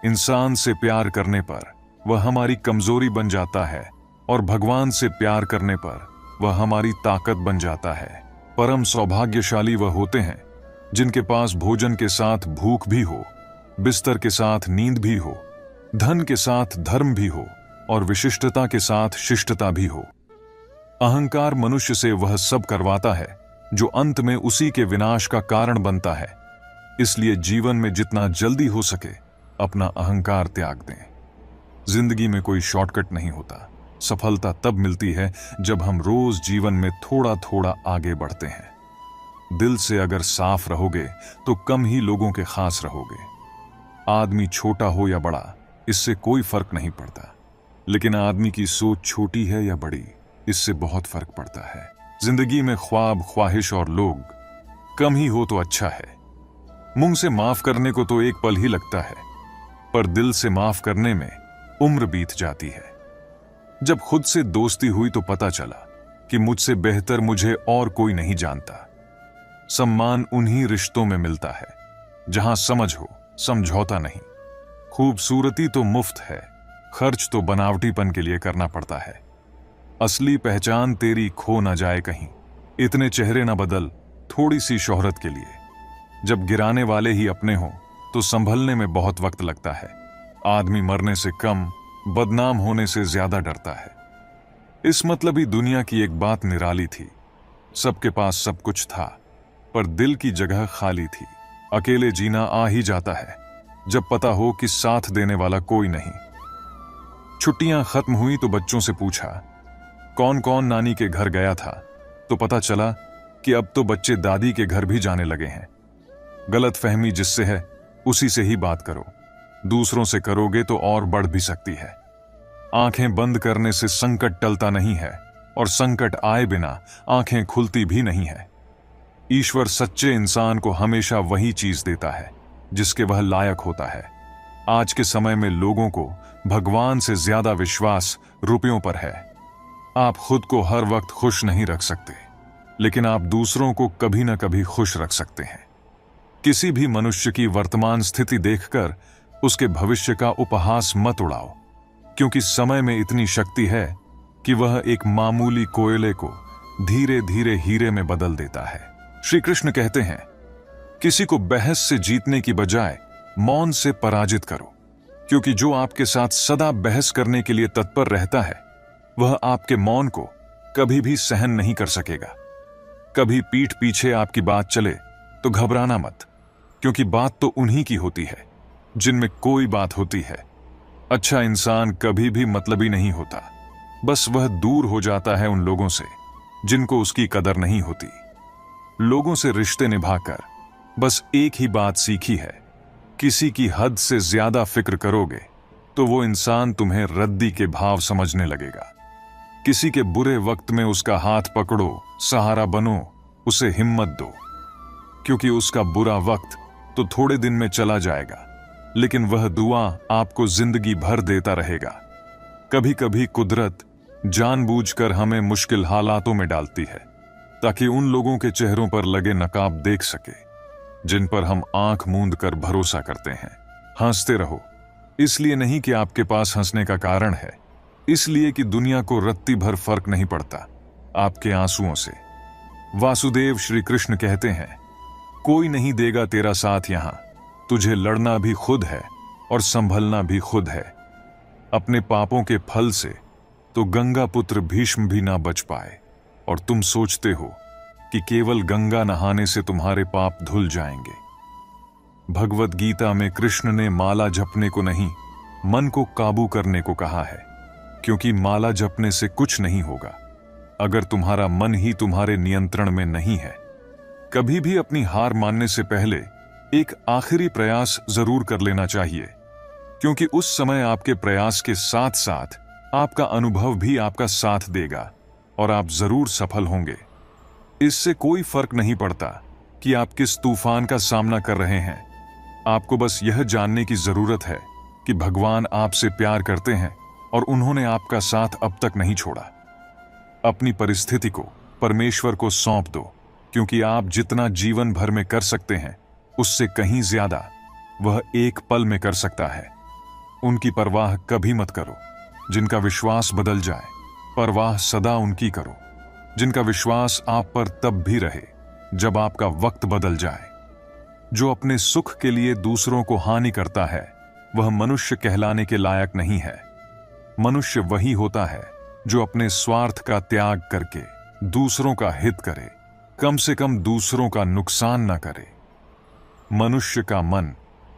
[SPEAKER 1] इंसान से प्यार करने पर वह हमारी कमजोरी बन जाता है और भगवान से प्यार करने पर वह हमारी ताकत बन जाता है। परम सौभाग्यशाली वह होते हैं जिनके पास भोजन के साथ भूख भी हो, बिस्तर के साथ नींद भी हो, धन के साथ धर्म भी हो और विशिष्टता के साथ शिष्टता भी हो। अहंकार मनुष्य से वह सब करवाता है जो अंत में उसी के विनाश का कारण बनता है। इसलिए जीवन में जितना जल्दी हो सके अपना अहंकार त्याग दें। जिंदगी में कोई शॉर्टकट नहीं होता। सफलता तब मिलती है जब हम रोज जीवन में थोड़ा थोड़ा आगे बढ़ते हैं। दिल से अगर साफ रहोगे तो कम ही लोगों के खास रहोगे। आदमी छोटा हो या बड़ा इससे कोई फर्क नहीं पड़ता, लेकिन आदमी की सोच छोटी है या बड़ी इससे बहुत फर्क पड़ता है। जिंदगी में ख्वाब, ख्वाहिश और लोग कम ही हो तो अच्छा है। मुंह से माफ करने को तो एक पल ही लगता है, पर दिल से माफ करने में उम्र बीत जाती है। जब खुद से दोस्ती हुई तो पता चला कि मुझसे बेहतर मुझे और कोई नहीं जानता। सम्मान उन्हीं रिश्तों में मिलता है जहां समझ हो, समझौता नहीं। खूबसूरती तो मुफ्त है, खर्च तो बनावटीपन के लिए करना पड़ता है। असली पहचान तेरी खो ना जाए कहीं। इतने चेहरे ना बदल थोड़ी सी शोहरत के लिए। जब गिराने वाले ही अपने हों तो संभलने में बहुत वक्त लगता है। आदमी मरने से कम बदनाम होने से ज्यादा डरता है। इस मतलबी दुनिया की एक बात निराली थी। सबके पास सब कुछ था, पर दिल की जगह खाली थी। अकेले जीना आ ही जाता है जब पता हो कि साथ देने वाला कोई नहीं। छुट्टियां खत्म हुई तो बच्चों से पूछा कौन कौन नानी के घर गया था, तो पता चला कि अब तो बच्चे दादी के घर भी जाने लगे हैं। गलत फहमी जिससे है उसी से ही बात करो। दूसरों से करोगे तो और बढ़ भी सकती है। आंखें बंद करने से संकट टलता नहीं है और संकट आए बिना आंखें खुलती भी नहीं है। ईश्वर सच्चे इंसान को हमेशा वही चीज देता है जिसके वह लायक होता है। आज के समय में लोगों को भगवान से ज्यादा विश्वास रुपयों पर है। आप खुद को हर वक्त खुश नहीं रख सकते, लेकिन आप दूसरों को कभी ना कभी खुश रख सकते हैं। किसी भी मनुष्य की वर्तमान स्थिति देखकर उसके भविष्य का उपहास मत उड़ाओ। क्योंकि समय में इतनी शक्ति है कि वह एक मामूली कोयले को धीरे धीरे हीरे में बदल देता है। श्री कृष्ण कहते हैं, किसी को बहस से जीतने की बजाय मौन से पराजित करो, क्योंकि जो आपके साथ सदा बहस करने के लिए तत्पर रहता है वह आपके मौन को कभी भी सहन नहीं कर सकेगा। कभी पीठ पीछे आपकी बात चले तो घबराना मत, क्योंकि बात तो उन्हीं की होती है जिनमें कोई बात होती है। अच्छा इंसान कभी भी मतलबी नहीं होता, बस वह दूर हो जाता है उन लोगों से जिनको उसकी कदर नहीं होती। लोगों से रिश्ते निभाकर बस एक ही बात सीखी है, किसी की हद से ज्यादा फिक्र करोगे तो वो इंसान तुम्हें रद्दी के भाव समझने लगेगा। किसी के बुरे वक्त में उसका हाथ पकड़ो, सहारा बनो, उसे हिम्मत दो, क्योंकि उसका बुरा वक्त तो थोड़े दिन में चला जाएगा, लेकिन वह दुआ आपको जिंदगी भर देता रहेगा। कभी कभी कुदरत जानबूझकर हमें मुश्किल हालातों में डालती है ताकि उन लोगों के चेहरों पर लगे नकाब देख सके जिन पर हम आंख मूंद कर भरोसा करते हैं। हंसते रहो, इसलिए नहीं कि आपके पास हंसने का कारण है, इसलिए कि दुनिया को रत्ती भर फर्क नहीं पड़ता आपके आंसुओं से। वासुदेव श्री कृष्ण कहते हैं, कोई नहीं देगा तेरा साथ यहां, तुझे लड़ना भी खुद है और संभलना भी खुद है। अपने पापों के फल से तो गंगा पुत्र भीष्म भी ना बच पाए, और तुम सोचते हो कि केवल गंगा नहाने से तुम्हारे पाप धुल जाएंगे। भगवत गीता में कृष्ण ने माला जपने को नहीं, मन को काबू करने को कहा है, क्योंकि माला जपने से कुछ नहीं होगा अगर तुम्हारा मन ही तुम्हारे नियंत्रण में नहीं है। कभी भी अपनी हार मानने से पहले एक आखिरी प्रयास जरूर कर लेना चाहिए, क्योंकि उस समय आपके प्रयास के साथ साथ आपका अनुभव भी आपका साथ देगा और आप जरूर सफल होंगे। इससे कोई फर्क नहीं पड़ता कि आप किस तूफान का सामना कर रहे हैं, आपको बस यह जानने की जरूरत है कि भगवान आपसे प्यार करते हैं और उन्होंने आपका साथ अब तक नहीं छोड़ा। अपनी परिस्थिति को परमेश्वर को सौंप दो, क्योंकि आप जितना जीवन भर में कर सकते हैं उससे कहीं ज्यादा वह एक पल में कर सकता है। उनकी परवाह कभी मत करो जिनका विश्वास बदल जाए, परवाह सदा उनकी करो जिनका विश्वास आप पर तब भी रहे जब आपका वक्त बदल जाए। जो अपने सुख के लिए दूसरों को हानि करता है वह मनुष्य कहलाने के लायक नहीं है। मनुष्य वही होता है जो अपने स्वार्थ का त्याग करके दूसरों का हित करे, कम से कम दूसरों का नुकसान न करे। मनुष्य का मन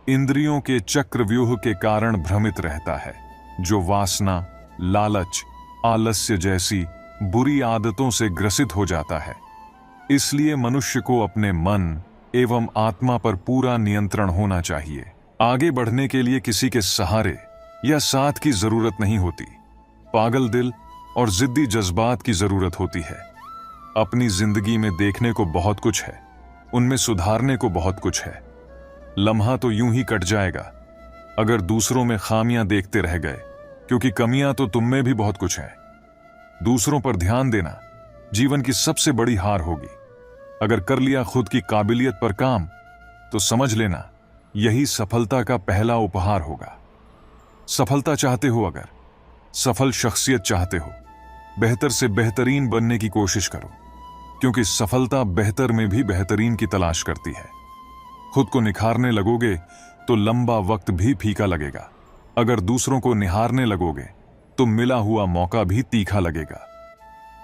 [SPEAKER 1] इंद्रियों के चक्रव्यूह के कारण भ्रमित रहता है, जो वासना, लालच, आलस्य जैसी बुरी आदतों से ग्रसित हो जाता है। इसलिए मनुष्य को अपने मन एवं आत्मा पर पूरा नियंत्रण होना चाहिए। आगे बढ़ने के लिए किसी के सहारे या साथ की जरूरत नहीं होती, पागल दिल और जिद्दी जज्बात की जरूरत होती है। अपनी जिंदगी में देखने को बहुत कुछ है, उनमें सुधारने को बहुत कुछ है। लम्हा तो यूं ही कट जाएगा अगर दूसरों में खामियां देखते रह गए, क्योंकि कमियां तो तुम में भी बहुत कुछ है। दूसरों पर ध्यान देना जीवन की सबसे बड़ी हार होगी। अगर कर लिया खुद की काबिलियत पर काम, तो समझ लेना यही सफलता का पहला उपहार होगा। सफलता चाहते हो, अगर सफल शख्सियत चाहते हो, बेहतर से बेहतरीन बनने की कोशिश करो, क्योंकि सफलता बेहतर में भी बेहतरीन की तलाश करती है। खुद को निखारने लगोगे तो लंबा वक्त भी फीका लगेगा। अगर दूसरों को निहारने लगोगे तो मिला हुआ मौका भी तीखा लगेगा।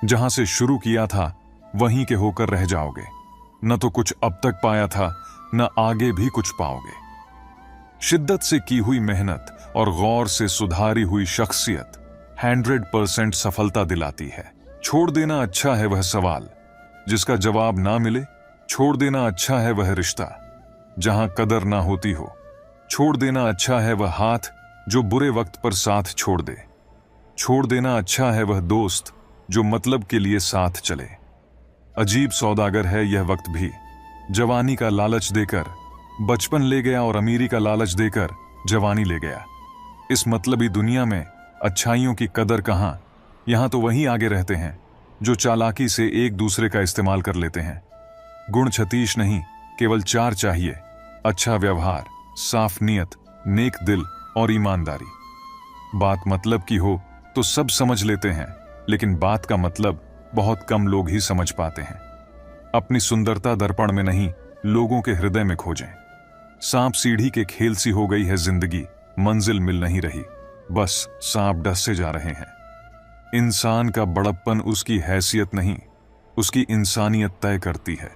[SPEAKER 1] जहां से शुरू किया था वहीं के होकर रह जाओगे। न तो कुछ अब तक पाया था, न आगे भी कुछ पाओगे। शिद्दत से की हुई मेहनत और गौर से सुधारी हुई शख्सियत 100% सफलता दिलाती है। छोड़ देना अच्छा है वह सवाल जिसका जवाब ना मिले, छोड़ देना अच्छा है वह रिश्ता जहां कदर ना होती हो, छोड़ देना अच्छा है वह हाथ जो बुरे वक्त पर साथ छोड़ दे, छोड़ देना अच्छा है वह दोस्त जो मतलब के लिए साथ चले। अजीब सौदागर है यह वक्त भी, जवानी का लालच देकर बचपन ले गया और अमीरी का लालच देकर जवानी ले गया। इस मतलबी दुनिया में अच्छाइयों की कदर कहां, यहां तो वही आगे रहते हैं जो चालाकी से एक दूसरे का इस्तेमाल कर लेते हैं। गुण 36 नहीं, केवल 4 चाहिए: अच्छा व्यवहार, साफ नीयत, नेक दिल और ईमानदारी। बात मतलब की हो तो सब समझ लेते हैं, लेकिन बात का मतलब बहुत कम लोग ही समझ पाते हैं। अपनी सुंदरता दर्पण में नहीं, लोगों के हृदय में खोजें। सांप सीढ़ी के खेल सी हो गई है जिंदगी, मंजिल मिल नहीं रही, बस सांप डसते जा रहे हैं। इंसान का बड़प्पन उसकी हैसियत नहीं, उसकी इंसानियत तय करती है।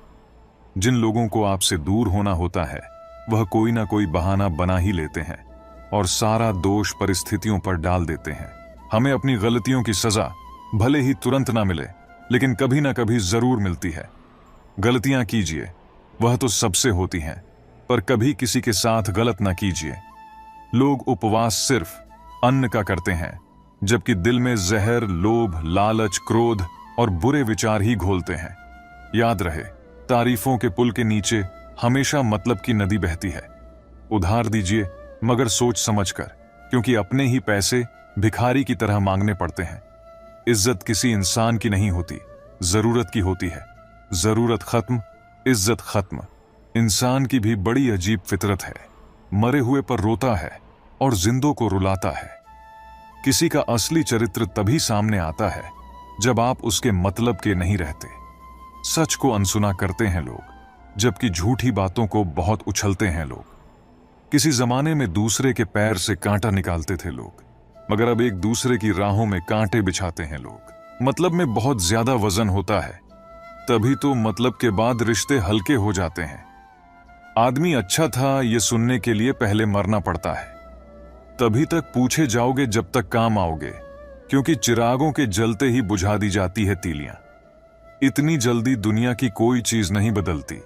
[SPEAKER 1] जिन लोगों को आपसे दूर होना होता है, वह कोई ना कोई बहाना बना ही लेते हैं और सारा दोष परिस्थितियों पर डाल देते हैं। हमें अपनी गलतियों की सजा भले ही तुरंत ना मिले, लेकिन कभी ना कभी जरूर मिलती है। गलतियां कीजिए, वह तो सबसे होती हैं, पर कभी किसी के साथ गलत ना कीजिए। लोग उपवास सिर्फ अन्न का करते हैं, जबकि दिल में जहर, लोभ, लालच, क्रोध और बुरे विचार ही घोलते हैं। याद रहे, तारीफों के पुल के नीचे हमेशा मतलब की नदी बहती है। उधार दीजिए, मगर सोच समझकर, क्योंकि अपने ही पैसे भिखारी की तरह मांगने पड़ते हैं। इज्जत किसी इंसान की नहीं होती, जरूरत की होती है। जरूरत खत्म, इज्जत खत्म। इंसान की भी बड़ी अजीब फितरत है, मरे हुए पर रोता है और जिंदों को रुलाता है। किसी का असली चरित्र तभी सामने आता है जब आप उसके मतलब के नहीं रहते। सच को अनसुना करते हैं लोग, जबकि झूठी बातों को बहुत उछलते हैं लोग। किसी जमाने में दूसरे के पैर से कांटा निकालते थे लोग, मगर अब एक दूसरे की राहों में कांटे बिछाते हैं लोग। मतलब में बहुत ज्यादा वजन होता है, तभी तो मतलब के बाद रिश्ते हल्के हो जाते हैं। आदमी अच्छा था ये सुनने के लिए पहले मरना पड़ता है, तभी तक पूछे जाओगे जब तक काम आओगे, क्योंकि चिरागों के जलते ही बुझा दी जाती है तीलियां। इतनी जल्दी दुनिया की कोई चीज नहीं बदलती,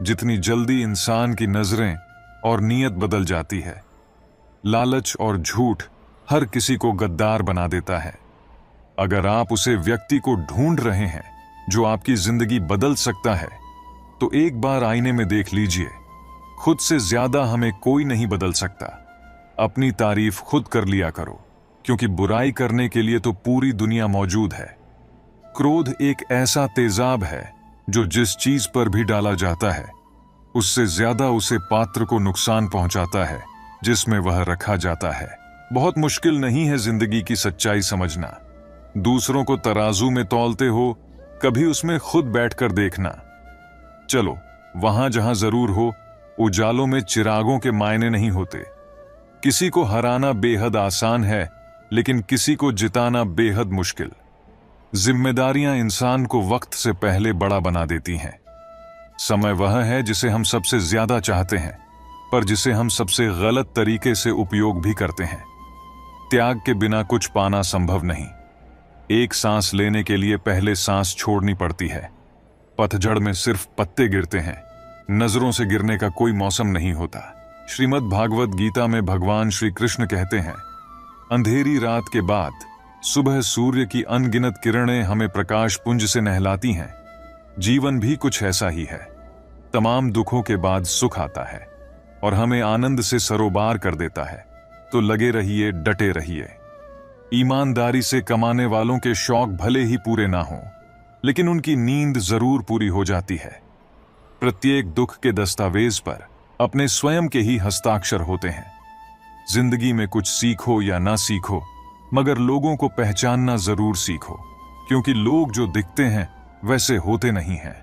[SPEAKER 1] जितनी जल्दी इंसान की नजरें और नीयत बदल जाती है। लालच और झूठ हर किसी को गद्दार बना देता है। अगर आप उसे व्यक्ति को ढूंढ रहे हैं जो आपकी जिंदगी बदल सकता है, तो एक बार आईने में देख लीजिए। खुद से ज्यादा हमें कोई नहीं बदल सकता। अपनी तारीफ खुद कर लिया करो, क्योंकि बुराई करने के लिए तो पूरी दुनिया मौजूद है। क्रोध एक ऐसा तेजाब है जो जिस चीज पर भी डाला जाता है, उससे ज्यादा उसे पात्र को नुकसान पहुंचाता है जिसमें वह रखा जाता है। बहुत मुश्किल नहीं है जिंदगी की सच्चाई समझना। दूसरों को तराजू में तौलते हो, कभी उसमें खुद बैठकर देखना। चलो, वहां जहां जरूर हो, उजालों में चिरागों के मायने नहीं होते। किसी को हराना बेहद आसान है, लेकिन किसी को जिताना बेहद मुश्किल। जिम्मेदारियां इंसान को वक्त से पहले बड़ा बना देती हैं। समय वह है जिसे हम सबसे ज्यादा चाहते हैं, पर जिसे हम सबसे गलत तरीके से उपयोग भी करते हैं। त्याग के बिना कुछ पाना संभव नहीं। एक सांस लेने के लिए पहले सांस छोड़नी पड़ती है। पतझड़ में सिर्फ पत्ते गिरते हैं, नजरों से गिरने का कोई मौसम नहीं होता। श्रीमद् भागवत गीता में भगवान श्री कृष्ण कहते हैं, अंधेरी रात के बाद सुबह सूर्य की अनगिनत किरणें हमें प्रकाश पुंज से नहलाती हैं। जीवन भी कुछ ऐसा ही है। तमाम दुखों के बाद सुख आता है और हमें आनंद से सरोबार कर देता है। तो लगे रहिए, डटे रहिए। ईमानदारी से कमाने वालों के शौक भले ही पूरे ना हों, लेकिन उनकी नींद जरूर पूरी हो जाती है। प्रत्येक दुख के दस्तावेज पर अपने स्वयं के ही हस्ताक्षर होते हैं। जिंदगी में कुछ सीखो या ना सीखो, मगर लोगों को पहचानना जरूर सीखो, क्योंकि लोग जो दिखते हैं वैसे होते नहीं हैं।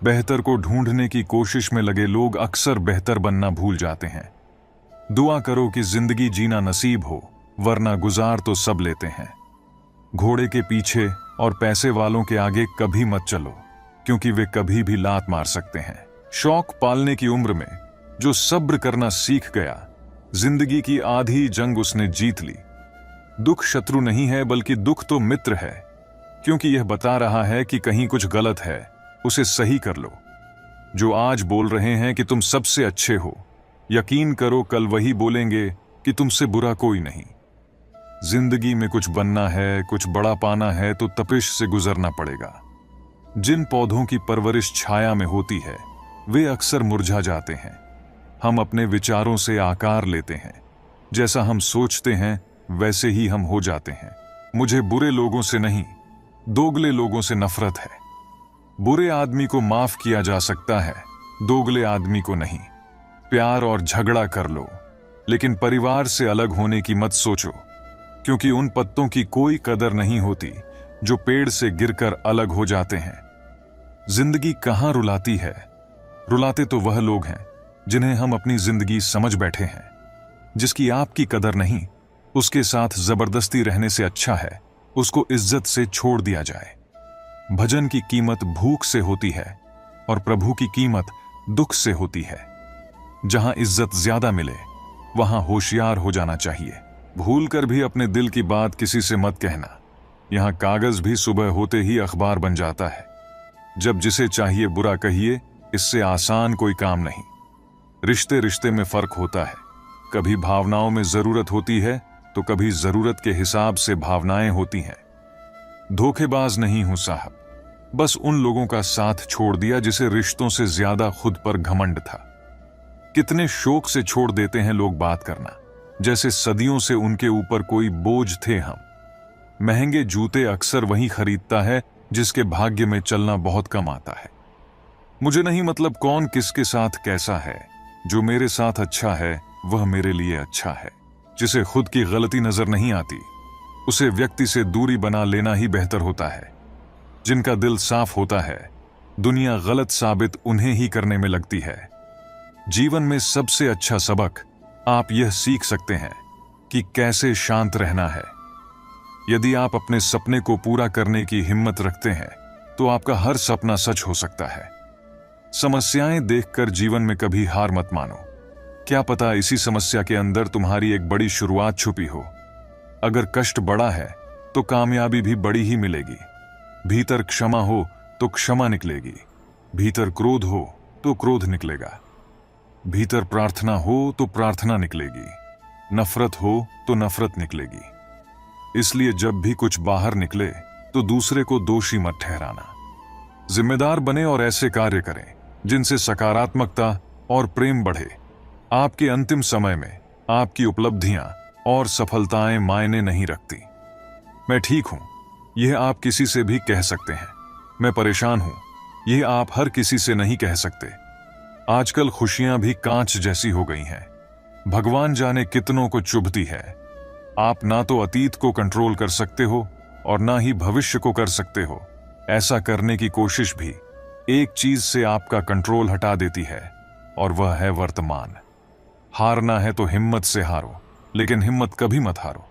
[SPEAKER 1] बेहतर को ढूंढने की कोशिश में लगे लोग अक्सर बेहतर बनना भूल जाते हैं। दुआ करो कि जिंदगी जीना नसीब हो, वरना गुजार तो सब लेते हैं। घोड़े के पीछे और पैसे वालों के आगे कभी मत चलो, क्योंकि वे कभी भी लात मार सकते हैं। शौक पालने की उम्र में जो सब्र करना सीख गया, जिंदगी की आधी जंग उसने जीत ली। दुख शत्रु नहीं है, बल्कि दुख तो मित्र है, क्योंकि यह बता रहा है कि कहीं कुछ गलत है, उसे सही कर लो। जो आज बोल रहे हैं कि तुम सबसे अच्छे हो, यकीन करो कल वही बोलेंगे कि तुमसे बुरा कोई नहीं। जिंदगी में कुछ बनना है, कुछ बड़ा पाना है, तो तपिश से गुजरना पड़ेगा। जिन पौधों की परवरिश छाया में होती है, वे अक्सर मुरझा जाते हैं। हम अपने विचारों से आकार लेते हैं। जैसा हम सोचते हैं वैसे ही हम हो जाते हैं। मुझे बुरे लोगों से नहीं, दोगले लोगों से नफरत है। बुरे आदमी को माफ किया जा सकता है, दोगले आदमी को नहीं। प्यार और झगड़ा कर लो, लेकिन परिवार से अलग होने की मत सोचो। क्योंकि उन पत्तों की कोई कदर नहीं होती जो पेड़ से गिरकर अलग हो जाते हैं। जिंदगी कहाँ रुलाती है? रुलाते तो वह लोग हैं जिन्हें हम अपनी जिंदगी समझ बैठे हैं। जिसकी आपकी कदर नहीं, उसके साथ जबरदस्ती रहने से अच्छा है उसको इज्जत से छोड़ दिया जाए। भजन की कीमत भूख से होती है और प्रभु की कीमत दुख से होती है। जहां इज्जत ज्यादा मिले वहां होशियार हो जाना चाहिए। भूल कर भी अपने दिल की बात किसी से मत कहना। यहां कागज भी सुबह होते ही अखबार बन जाता है। जब जिसे चाहिए बुरा कहिए, इससे आसान कोई काम नहीं। रिश्ते रिश्ते में फर्क होता है। कभी भावनाओं में जरूरत होती है तो कभी जरूरत के हिसाब से भावनाएं होती हैं। धोखेबाज नहीं हूं साहब, बस उन लोगों का साथ छोड़ दिया जिसे रिश्तों से ज्यादा खुद पर घमंड था। कितने शौक से छोड़ देते हैं लोग बात करना, जैसे सदियों से उनके ऊपर कोई बोझ थे हम। महंगे जूते अक्सर वही खरीदता है जिसके भाग्य में चलना बहुत कम आता है। मुझे नहीं मतलब कौन किसके साथ कैसा है, जो मेरे साथ अच्छा है वह मेरे लिए अच्छा है। जिसे खुद की गलती नजर नहीं आती उसे व्यक्ति से दूरी बना लेना ही बेहतर होता है। जिनका दिल साफ होता है, दुनिया गलत साबित उन्हें ही करने में लगती है। जीवन में सबसे अच्छा सबक आप यह सीख सकते हैं कि कैसे शांत रहना है। यदि आप अपने सपने को पूरा करने की हिम्मत रखते हैं तो आपका हर सपना सच हो सकता है। समस्याएं देखकर जीवन में कभी हार मत मानो। क्या पता इसी समस्या के अंदर तुम्हारी एक बड़ी शुरुआत छुपी हो। अगर कष्ट बड़ा है तो कामयाबी भी बड़ी ही मिलेगी। भीतर क्षमा हो तो क्षमा निकलेगी, भीतर क्रोध हो तो क्रोध निकलेगा, भीतर प्रार्थना हो तो प्रार्थना निकलेगी, नफरत हो तो नफरत निकलेगी। इसलिए जब भी कुछ बाहर निकले तो दूसरे को दोषी मत ठहराना। जिम्मेदार बने और ऐसे कार्य करें जिनसे सकारात्मकता और प्रेम बढ़े। आपके अंतिम समय में आपकी उपलब्धियां और सफलताएं मायने नहीं रखती। मैं ठीक हूं, यह आप किसी से भी कह सकते हैं। मैं परेशान हूं, यह आप हर किसी से नहीं कह सकते। आजकल खुशियां भी कांच जैसी हो गई हैं। भगवान जाने कितनों को चुभती है। आप ना तो अतीत को कंट्रोल कर सकते हो और ना ही भविष्य को कर सकते हो। ऐसा करने की कोशिश भी एक चीज से आपका कंट्रोल हटा देती है और वह है वर्तमान। हारना है तो हिम्मत से हारो, लेकिन हिम्मत कभी मत हारो।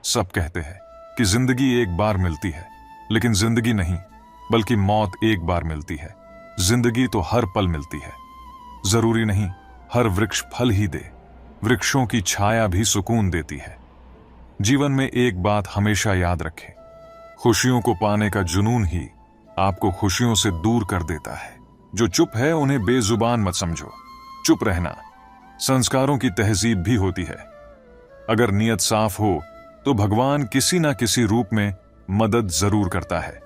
[SPEAKER 1] सब कहते हैं कि जिंदगी एक बार मिलती है, लेकिन जिंदगी नहीं बल्कि मौत एक बार मिलती है। जिंदगी तो हर पल मिलती है। जरूरी नहीं हर वृक्ष फल ही दे, वृक्षों की छाया भी सुकून देती है। जीवन में एक बात हमेशा याद रखें, खुशियों को पाने का जुनून ही आपको खुशियों से दूर कर देता है। जो चुप है उन्हें बेजुबान मत समझो। चुप रहना संस्कारों की तहजीब भी होती है। अगर नीयत साफ हो तो भगवान किसी ना किसी रूप में मदद जरूर करता है।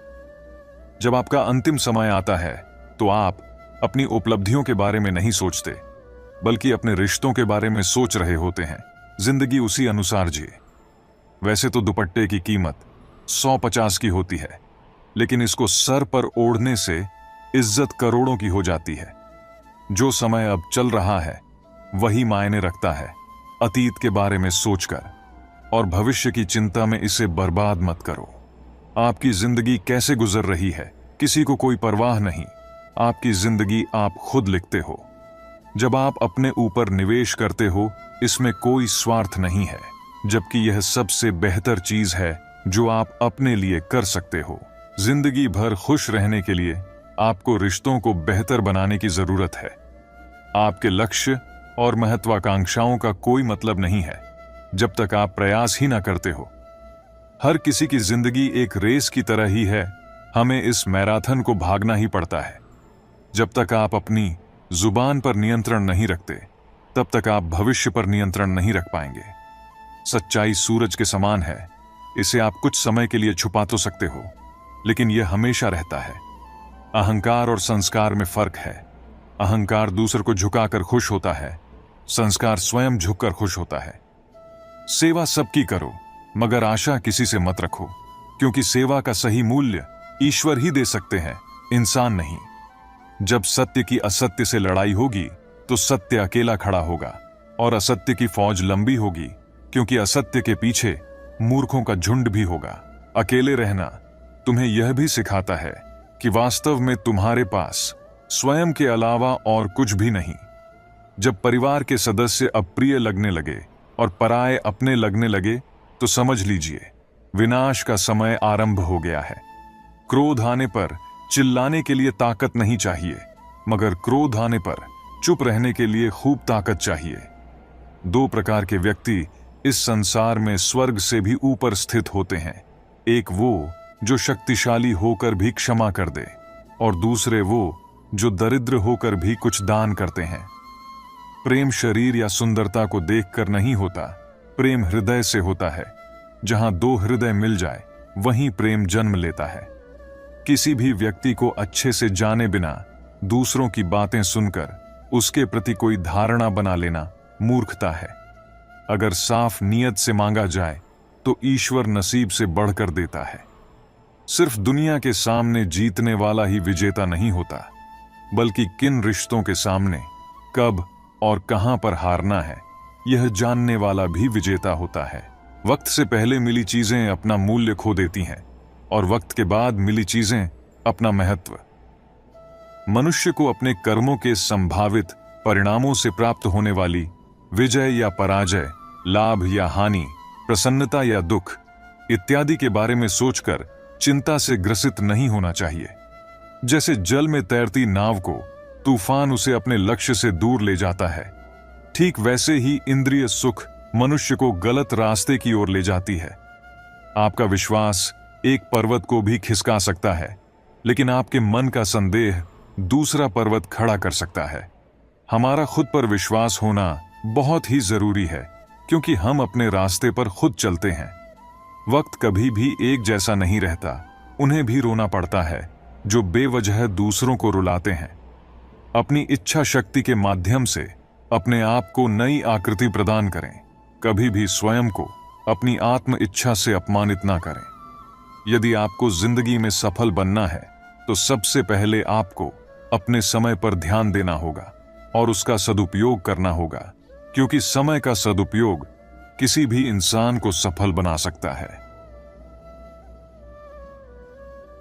[SPEAKER 1] जब आपका अंतिम समय आता है तो आप अपनी उपलब्धियों के बारे में नहीं सोचते, बल्कि अपने रिश्तों के बारे में सोच रहे होते हैं। जिंदगी उसी अनुसार जिए। वैसे तो दुपट्टे की कीमत 150 की होती है, लेकिन इसको सर पर ओढ़ने से इज्जत करोड़ों की हो जाती है। जो समय अब चल रहा है वही मायने रखता है। अतीत के बारे में सोचकर और भविष्य की चिंता में इसे बर्बाद मत करो। आपकी जिंदगी कैसे गुजर रही है किसी को कोई परवाह नहीं। आपकी जिंदगी आप खुद लिखते हो। जब आप अपने ऊपर निवेश करते हो, इसमें कोई स्वार्थ नहीं है, जबकि यह सबसे बेहतर चीज है जो आप अपने लिए कर सकते हो। जिंदगी भर खुश रहने के लिए आपको रिश्तों को बेहतर बनाने की जरूरत है। आपके लक्ष्य और महत्वाकांक्षाओं का कोई मतलब नहीं है जब तक आप प्रयास ही ना करते हो। हर किसी की जिंदगी एक रेस की तरह ही है। हमें इस मैराथन को भागना ही पड़ता है। जब तक आप अपनी जुबान पर नियंत्रण नहीं रखते, तब तक आप भविष्य पर नियंत्रण नहीं रख पाएंगे। सच्चाई सूरज के समान है। इसे आप कुछ समय के लिए छुपा तो सकते हो, लेकिन यह हमेशा रहता है। अहंकार और संस्कार में फर्क है। अहंकार दूसरे को झुकाकर खुश होता है, संस्कार स्वयं झुककर खुश होता है। सेवा सबकी करो, मगर आशा किसी से मत रखो, क्योंकि सेवा का सही मूल्य ईश्वर ही दे सकते हैं, इंसान नहीं। जब सत्य की असत्य से लड़ाई होगी तो सत्य अकेला खड़ा होगा और असत्य की फौज लंबी होगी, क्योंकि असत्य के पीछे मूर्खों का झुंड भी होगा। अकेले रहना तुम्हें यह भी सिखाता है कि वास्तव में तुम्हारे पास स्वयं के अलावा और कुछ भी नहीं। जब परिवार के सदस्य अप्रिय लगने लगे और पराये अपने लगने लगे तो समझ लीजिए विनाश का समय आरंभ हो गया है। क्रोध आने पर चिल्लाने के लिए ताकत नहीं चाहिए, मगर क्रोध आने पर चुप रहने के लिए खूब ताकत चाहिए। दो प्रकार के व्यक्ति इस संसार में स्वर्ग से भी ऊपर स्थित होते हैं। एक वो जो शक्तिशाली होकर भी क्षमा कर दे, और दूसरे वो जो दरिद्र होकर भी कुछ दान करते हैं। प्रेम शरीर या सुंदरता को देखकर नहीं होता, प्रेम हृदय से होता है। जहां दो हृदय मिल जाए वहीं प्रेम जन्म लेता है। किसी भी व्यक्ति को अच्छे से जाने बिना दूसरों की बातें सुनकर उसके प्रति कोई धारणा बना लेना मूर्खता है। अगर साफ नियत से मांगा जाए तो ईश्वर नसीब से बढ़कर देता है। सिर्फ दुनिया के सामने जीतने वाला ही विजेता नहीं होता, बल्कि किन रिश्तों के सामने कब और कहां पर हारना है यह जानने वाला भी विजेता होता है। वक्त से पहले मिली चीजें अपना मूल्य खो देती हैं और वक्त के बाद मिली चीजें अपना महत्व। मनुष्य को अपने कर्मों के संभावित परिणामों से प्राप्त होने वाली विजय या पराजय, लाभ या हानि, प्रसन्नता या दुख इत्यादि के बारे में सोचकर चिंता से ग्रसित नहीं होना चाहिए। जैसे जल में तैरती नाव को तूफान उसे अपने लक्ष्य से दूर ले जाता है, ठीक वैसे ही इंद्रिय सुख मनुष्य को गलत रास्ते की ओर ले जाती है। आपका विश्वास एक पर्वत को भी खिसका सकता है, लेकिन आपके मन का संदेह दूसरा पर्वत खड़ा कर सकता है। हमारा खुद पर विश्वास होना बहुत ही जरूरी है, क्योंकि हम अपने रास्ते पर खुद चलते हैं। वक्त कभी भी एक जैसा नहीं रहता, उन्हें भी रोना पड़ता है जो बेवजह दूसरों को रुलाते हैं। अपनी इच्छा शक्ति के माध्यम से अपने आप को नई आकृति प्रदान करें। कभी भी स्वयं को अपनी आत्म इच्छा से अपमानित ना करें। यदि आपको जिंदगी में सफल बनना है तो सबसे पहले आपको अपने समय पर ध्यान देना होगा और उसका सदुपयोग करना होगा, क्योंकि समय का सदुपयोग किसी भी इंसान को सफल बना सकता है।